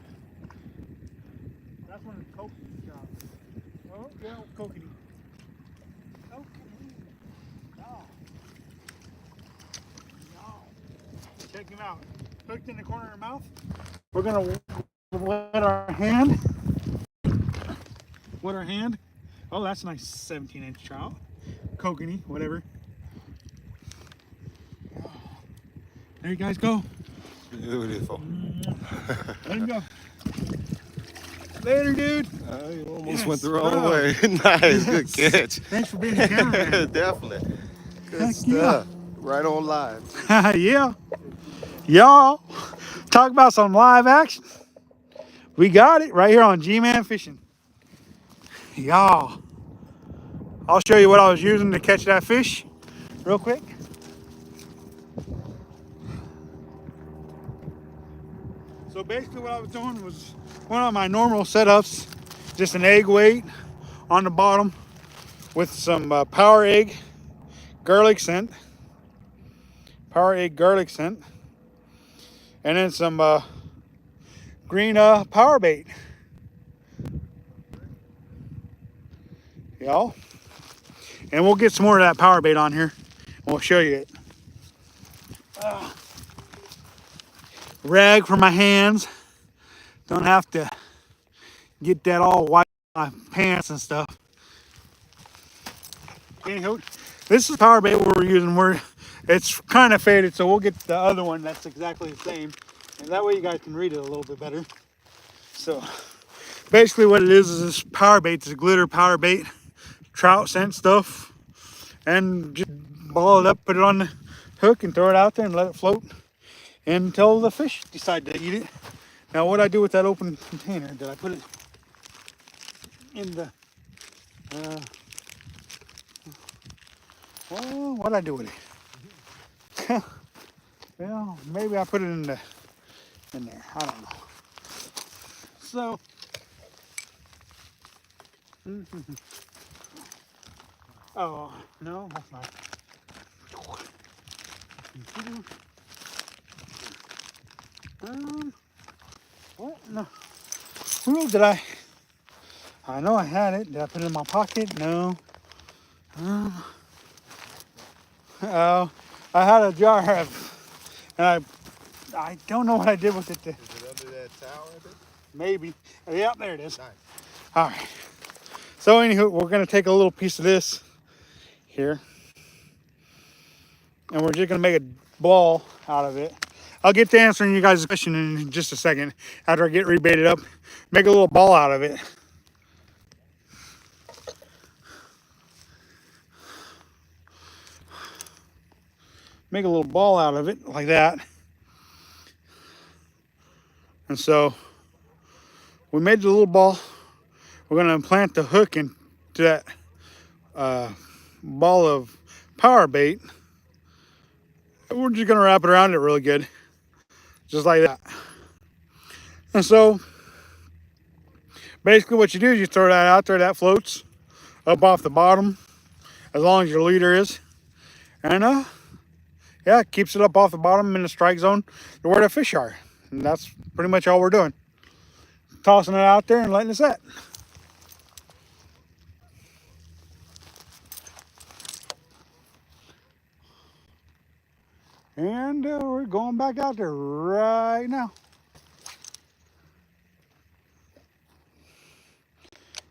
That's when it's coconut trout. Oh, yeah, coconut. Check him out. Hooked in the corner of her mouth. We're gonna wet our hand. Wet our hand. Oh, that's a nice 17-inch trout. Kokanee, whatever. There you guys go. Beautiful. Let him go. Later, dude. You almost Yes, went the wrong bro. way. Nice, good catch. Thanks for being the cameraman. Definitely. Good Heck stuff. Right on live. Yeah. Y'all, talk about some live action. We got it right here on Gman Fishing. Y'all, I'll show you what I was using to catch that fish real quick. So basically what I was doing was one of my normal setups, just an egg weight on the bottom with some power egg garlic scent. Power egg garlic scent. And then some green power bait. y'all. And we'll get some more of that power bait on here. And we'll show you it. Rag for my hands. Don't have to get that all white on my pants and stuff. Anywho, this is power bait we're using. It's kind of faded, so we'll get the other one that's exactly the same. And that way you guys can read it a little bit better. So basically what it is this power bait. It's a glitter power bait. Trout scent stuff. And just ball it up, put it on the hook and throw it out there and let it float until the fish decide to eat it. Now what I do with that open container, did I put it in the, well, what'd I do with it? Well, maybe I put it in there, I don't know. So, oh, no, that's not. What? No. Who did I know I had it. Did I put it in my pocket? No. Oh, I had a jar of, and I don't know what I did with it. Is it under that towel? Maybe. Yeah, there it is. Nice. All right. So anywho, we're gonna take a little piece of this here, and we're just gonna make a ball out of it. I'll get to answering you guys' question in just a second after I get rebaited up. Make a little ball out of it. Make a little ball out of it like that. And so we made the little ball. We're gonna implant the hook into that ball of power bait. We're just gonna wrap it around it really good, just like that. And so basically what you do is you throw that out there, that floats up off the bottom as long as your leader is. And yeah, it keeps it up off the bottom in the strike zone to where the fish are. And that's pretty much all we're doing. Tossing it out there and letting it set. And we're going back out there right now.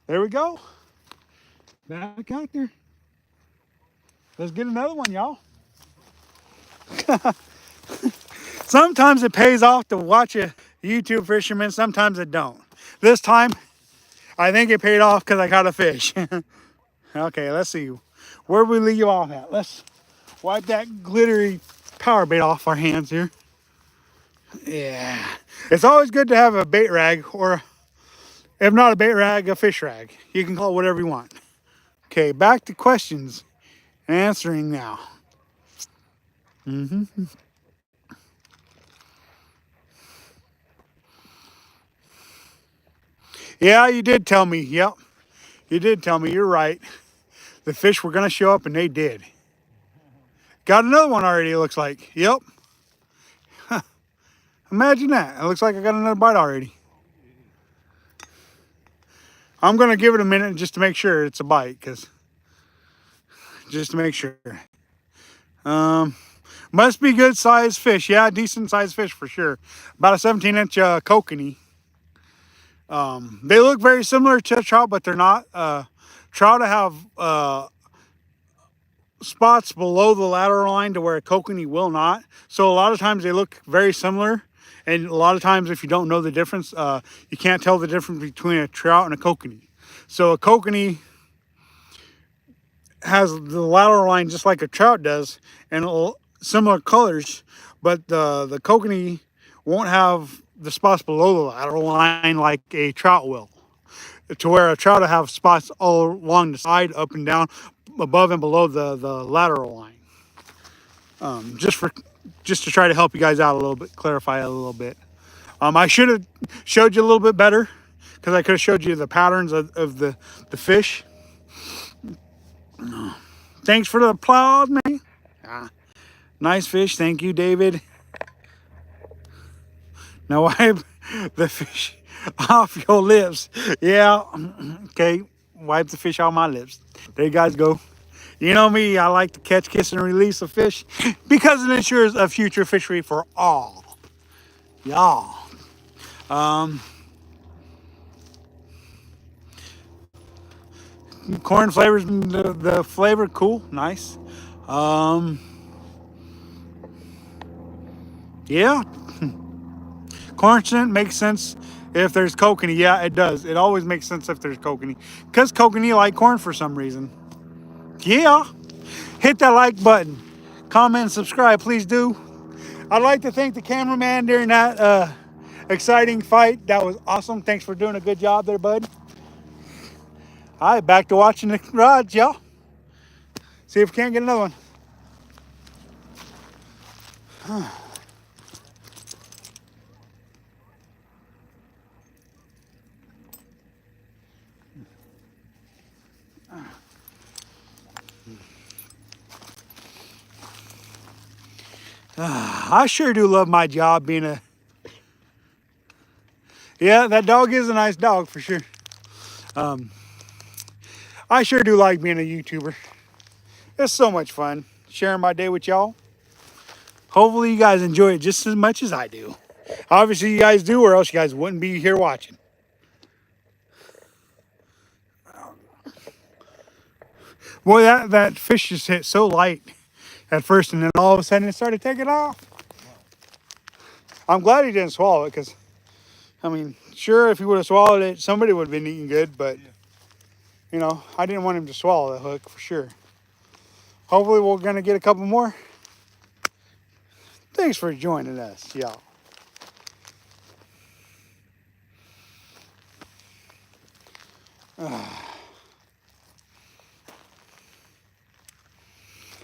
There we go. Back out there. Let's get another one, y'all. Sometimes it pays off to watch a YouTube fisherman. Sometimes it don't. This time, I think it paid off because I caught a fish. Okay, let's see. Where we leave you off at? Let's wipe that glittery power bait off our hands here. Yeah. It's always good to have a bait rag, or if not a bait rag, a fish rag. You can call it whatever you want. Okay, back to questions. Answering now. Yeah, you did tell me. Yep. You did tell me. You're right. The fish were going to show up, and they did. Got another one already, it looks like. Yep. Huh. Imagine that. It looks like I got another bite already. I'm going to give it a minute just to make sure it's a bite, just to make sure. Must be good sized fish. Yeah, decent sized fish for sure. About a 17-inch kokanee. They look very similar to trout, but they're not. Trout have spots below the lateral line to where a kokanee will not. So a lot of times they look very similar. And a lot of times if you don't know the difference, you can't tell the difference between a trout and a kokanee. So a kokanee has the lateral line just like a trout does, and similar colors, but the kokanee won't have the spots below the lateral line like a trout will. To where a trout will have spots all along the side, up and down, above and below the lateral line. Just to try to help you guys out a little bit, clarify it a little bit. I should have showed you a little bit better, because I could have showed you the patterns of the fish. Thanks for the applause, man. Nice fish. Thank you, David. Now wipe the fish off your lips. Yeah. Okay. wipe the fish off my lips. There you guys go. You know me, I like to catch, kiss, and release a fish because it ensures a future fishery for all. Y'all. Corn flavors, the flavor, cool, nice. Um, yeah, corn scent makes sense if there's kokanee. Yeah, it does. It always makes sense if there's kokanee. Because kokanee like corn for some reason. Yeah. Hit that like button. Comment and subscribe, please do. I'd like to thank the cameraman during that exciting fight. That was awesome. Thanks for doing a good job there, bud. All right, back to watching the rods, y'all. See if we can't get another one. I sure do love my job being a... Yeah, that dog is a nice dog for sure. I sure do like being a YouTuber. It's so much fun sharing my day with y'all. Hopefully you guys enjoy it just as much as I do. Obviously you guys do, or else you guys wouldn't be here watching. Boy, that fish just hit so light at first, and then all of a sudden it started taking off. I'm glad he didn't swallow it, because, I mean, sure, if he would have swallowed it, somebody would have been eating good, but, you know, I didn't want him to swallow the hook for sure. Hopefully we're going to get a couple more. Thanks for joining us, y'all.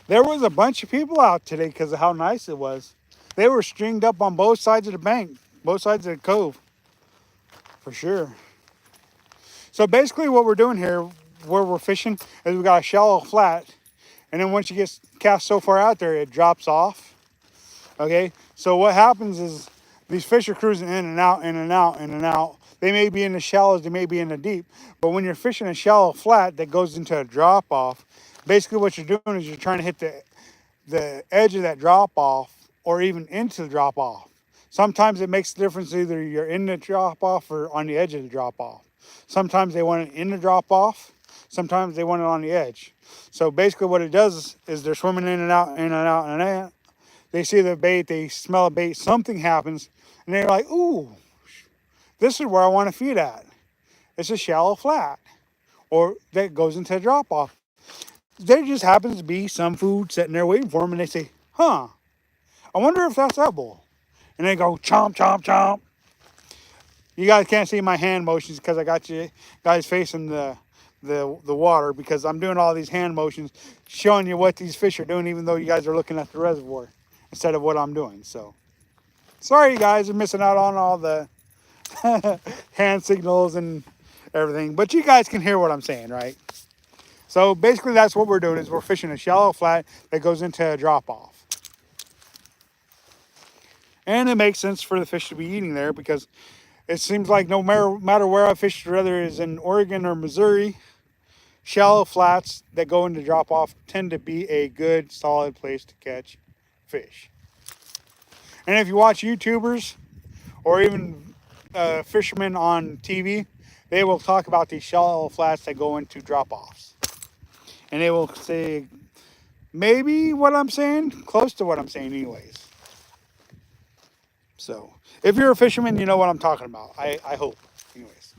There was a bunch of people out today because of how nice it was. They were stringed up on both sides of the bank, both sides of the cove, for sure. So basically what we're doing here, where we're fishing, is we got a shallow flat, and then once you get cast so far out there, it drops off, okay? So what happens is these fish are cruising in and out, in and out, in and out. They may be in the shallows, they may be in the deep, but when you're fishing a shallow flat that goes into a drop off, basically what you're doing is you're trying to hit the edge of that drop off or even into the drop off. Sometimes it makes a difference, either you're in the drop off or on the edge of the drop off. Sometimes they want it in the drop off, sometimes they want it on the edge. So basically what it does is they're swimming in and out, in and out, and out. They see the bait, they smell a bait, something happens, and they're like, ooh, this is where I want to feed at. It's a shallow flat, or that goes into a drop off. There just happens to be some food sitting there waiting for them, and they say, huh, I wonder if that's edible. And they go chomp, chomp, chomp. You guys can't see my hand motions because I got you guys facing the water, because I'm doing all these hand motions showing you what these fish are doing, even though you guys are looking at the reservoir instead of what I'm doing. So sorry you guys are missing out on all the hand signals and everything, but you guys can hear what I'm saying, right? So basically that's what we're doing, is we're fishing a shallow flat that goes into a drop off. And it makes sense for the fish to be eating there, because it seems like no matter where I fish, whether it's in Oregon or Missouri, shallow flats that go into drop off tend to be a good solid place to catch fish. And if you watch YouTubers or even fishermen on TV, they will talk about these shallow flats that go into drop offs. And they will say maybe what I'm saying, close to what I'm saying anyways. So if you're a fisherman, you know what I'm talking about. I hope. Anyways.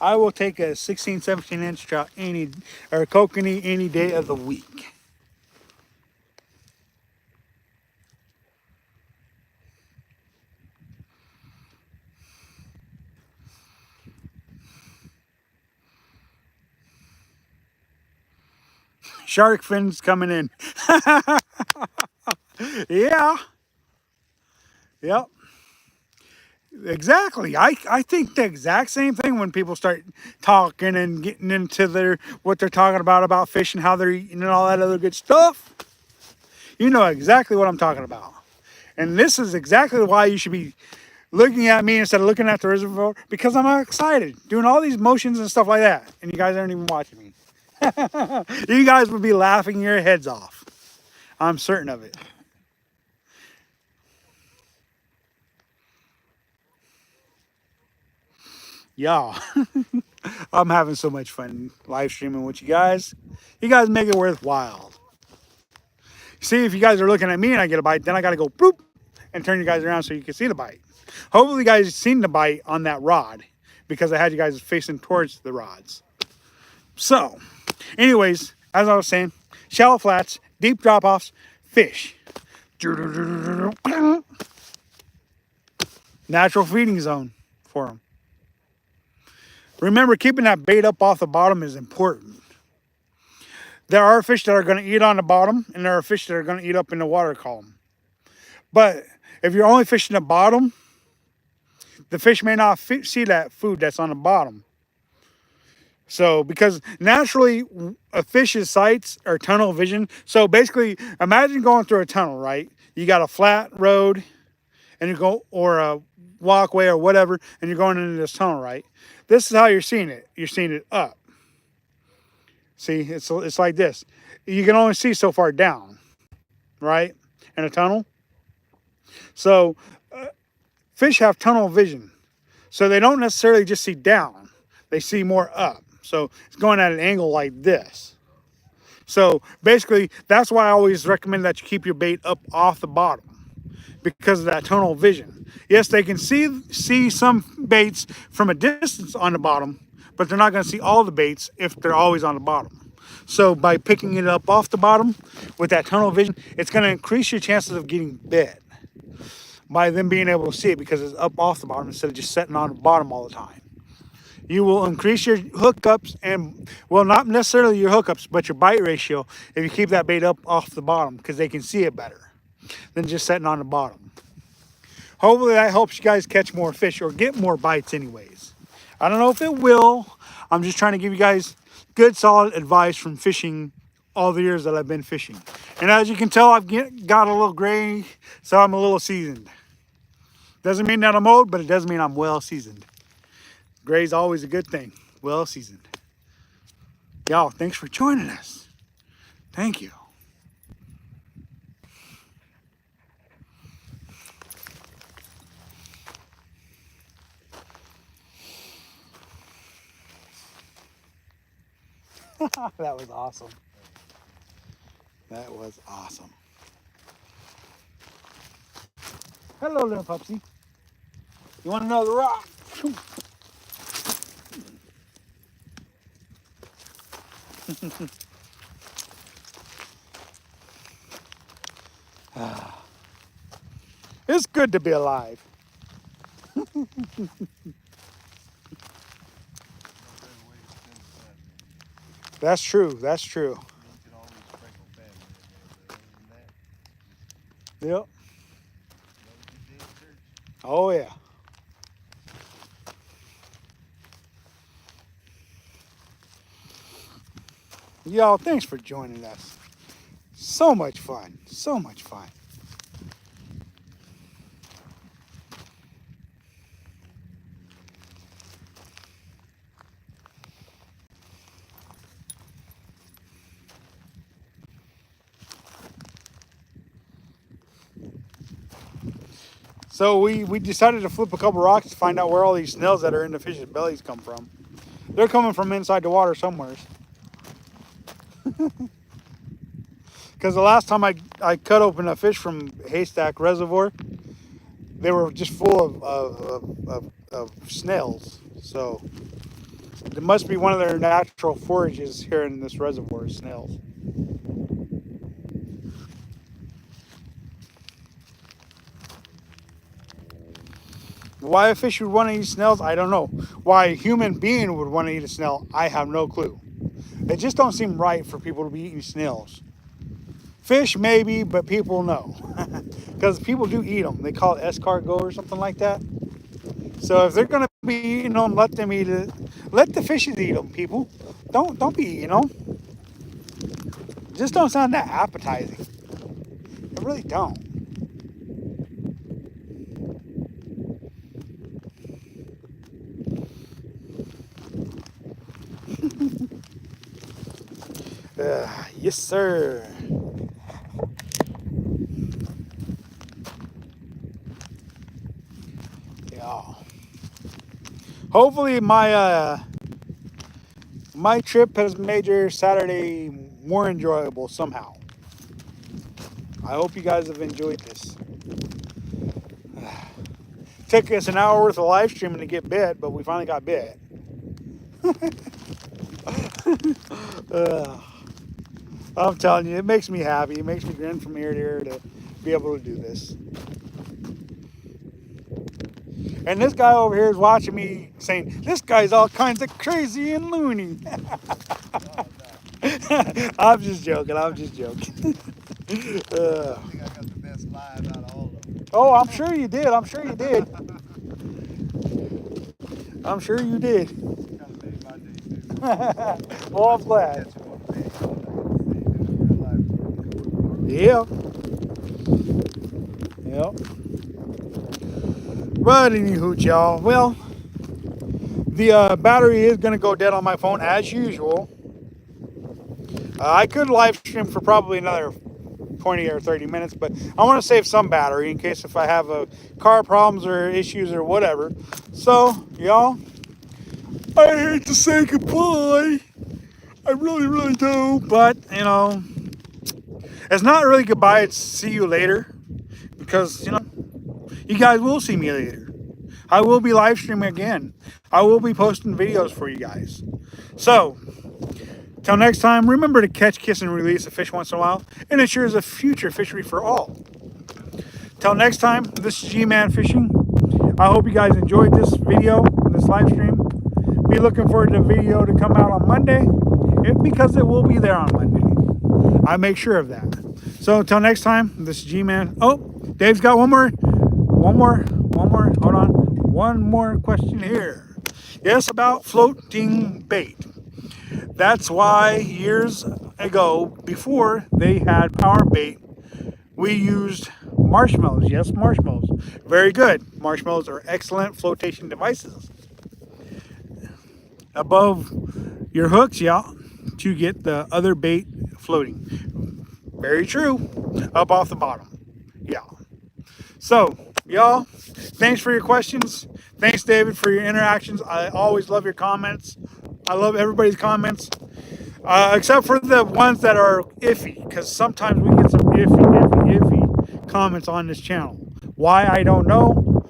I will take a 16, 17-inch trout or kokanee any day of the week. Shark fins coming in. Yeah. Yep. Exactly. I think the exact same thing when people start talking and getting into what they're talking about fishing, how they're eating and all that other good stuff. You know exactly what I'm talking about. And this is exactly why you should be looking at me instead of looking at the reservoir, because I'm excited doing all these motions and stuff like that. And you guys aren't even watching me. You guys would be laughing your heads off. I'm certain of it. Y'all, I'm having so much fun live streaming with you guys. You guys make it worthwhile. See, if you guys are looking at me and I get a bite, then I got to go boop and turn you guys around so you can see the bite. Hopefully you guys seen the bite on that rod because I had you guys facing towards the rods. So, anyways, as I was saying, shallow flats, deep drop-offs, fish. Natural feeding zone for them. Remember, keeping that bait up off the bottom is important. There are fish that are going to eat on the bottom, and there are fish that are going to eat up in the water column. But if you're only fishing the bottom, the fish may not see that food that's on the bottom. So, because naturally, a fish's sights are tunnel vision. So basically, imagine going through a tunnel, right? You got a flat road, and you go, or a walkway or whatever, and you're going into this tunnel, right? This is how you're seeing it. You're seeing it up. See, it's like this. You can only see so far down, right? In a tunnel. So fish have tunnel vision. So they don't necessarily just see down. They see more up. So it's going at an angle like this. So basically, that's why I always recommend that you keep your bait up off the bottom, because of that tunnel vision. Yes, they can see some baits from a distance on the bottom, but they're not going to see all the baits if they're always on the bottom. So by picking it up off the bottom with that tunnel vision, it's going to increase your chances of getting bit by them being able to see it, because it's up off the bottom instead of just sitting on the bottom all the time. You will increase your hookups, and, well, not necessarily your hookups, but your bite ratio if you keep that bait up off the bottom, because they can see it better than just sitting on the bottom. Hopefully that helps you guys catch more fish or get more bites anyways. I don't know if it will. I'm just trying to give you guys good solid advice from fishing all the years that I've been fishing. And as you can tell, I've got a little gray, so I'm a little seasoned. Doesn't mean that I'm old, but it does mean I'm well seasoned. Gray's always a good thing. Well seasoned. Y'all, thanks for joining us. Thank you. That was awesome. That was awesome. Hello, little pupsy. You want another rock? It's good to be alive. That's true. That's true. Yep. Oh, yeah. Y'all, thanks for joining us. So much fun. So much fun. So we decided to flip a couple rocks to find out where all these snails that are in the fish's bellies come from. They're coming from inside the water somewhere. Because the last time I cut open a fish from Haystack Reservoir, they were just full of snails. So it must be one of their natural forages here in this reservoir, snails. Why a fish would want to eat snails, I don't know. Why a human being would want to eat a snail, I have no clue. It just don't seem right for people to be eating snails. Fish maybe, but people no. Because people do eat them. They call it escargot or something like that. So if they're gonna be eating them, let them eat it. Let the fishes eat them, people. Don't be eating them. Just don't sound that appetizing. I really don't. Yes, sir. Yeah. Hopefully my trip has made your Saturday more enjoyable somehow. I hope you guys have enjoyed this. Took us an hour worth of live streaming to get bit, but we finally got bit. I'm telling you, it makes me happy. It makes me grin from ear to ear to be able to do this. And this guy over here is watching me saying, this guy's all kinds of crazy and loony. I'm just joking. I'm just joking. I think I got the best live out of all of them. Oh, I'm sure you did. I'm sure you did. I'm sure you did. Kind of made my day too. Well, I'm glad. Catch 'em on fish. Real life. Yeah. Yep. But anywho, y'all. Well, the battery is going to go dead on my phone as usual. I could live stream for probably another 20 or 30 minutes, but I want to save some battery in case if I have car problems or issues or whatever. So, y'all, I hate to say goodbye. I really, really do. But, you know, it's not really goodbye. It's see you later. Because, you know, you guys will see me later. I will be live streaming again. I will be posting videos for you guys. So, till next time, remember to catch, kiss, and release a fish once in a while, and ensures a future fishery for all. Till next time, this is Gman Fishing. I hope you guys enjoyed this video, this live stream. Be looking forward to the video to come out on Monday, because it will be there on Monday. I make sure of that. So till next time, this is Gman. Oh, Dave's got one more. Hold on. One more question here. Yes, about floating bait. That's why years ago, before they had power bait, we used marshmallows. Yes, marshmallows. Very good. Marshmallows are excellent flotation devices. Above your hooks, yeah, to get the other bait floating. Very true. Up off the bottom. Yeah. So, y'all, thanks for your questions. Thanks, David, for your interactions. I always love your comments. I love everybody's comments. Except for the ones that are iffy, because sometimes we get some iffy comments on this channel. Why, I don't know.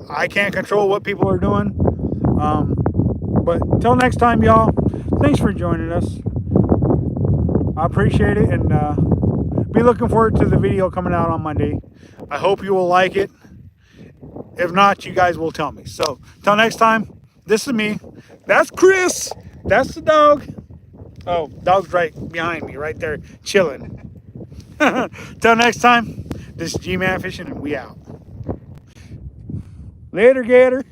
I can't control what people are doing. But until next time, y'all, thanks for joining us. I appreciate it, and be looking forward to the video coming out on Monday. I hope you will like it. If not, you guys will tell me. So, until next time, this is me. That's Chris. That's the dog. Oh, dog's right behind me, right there, chilling. Till next time, this is Gman Fishing, and we out. Later, Gator.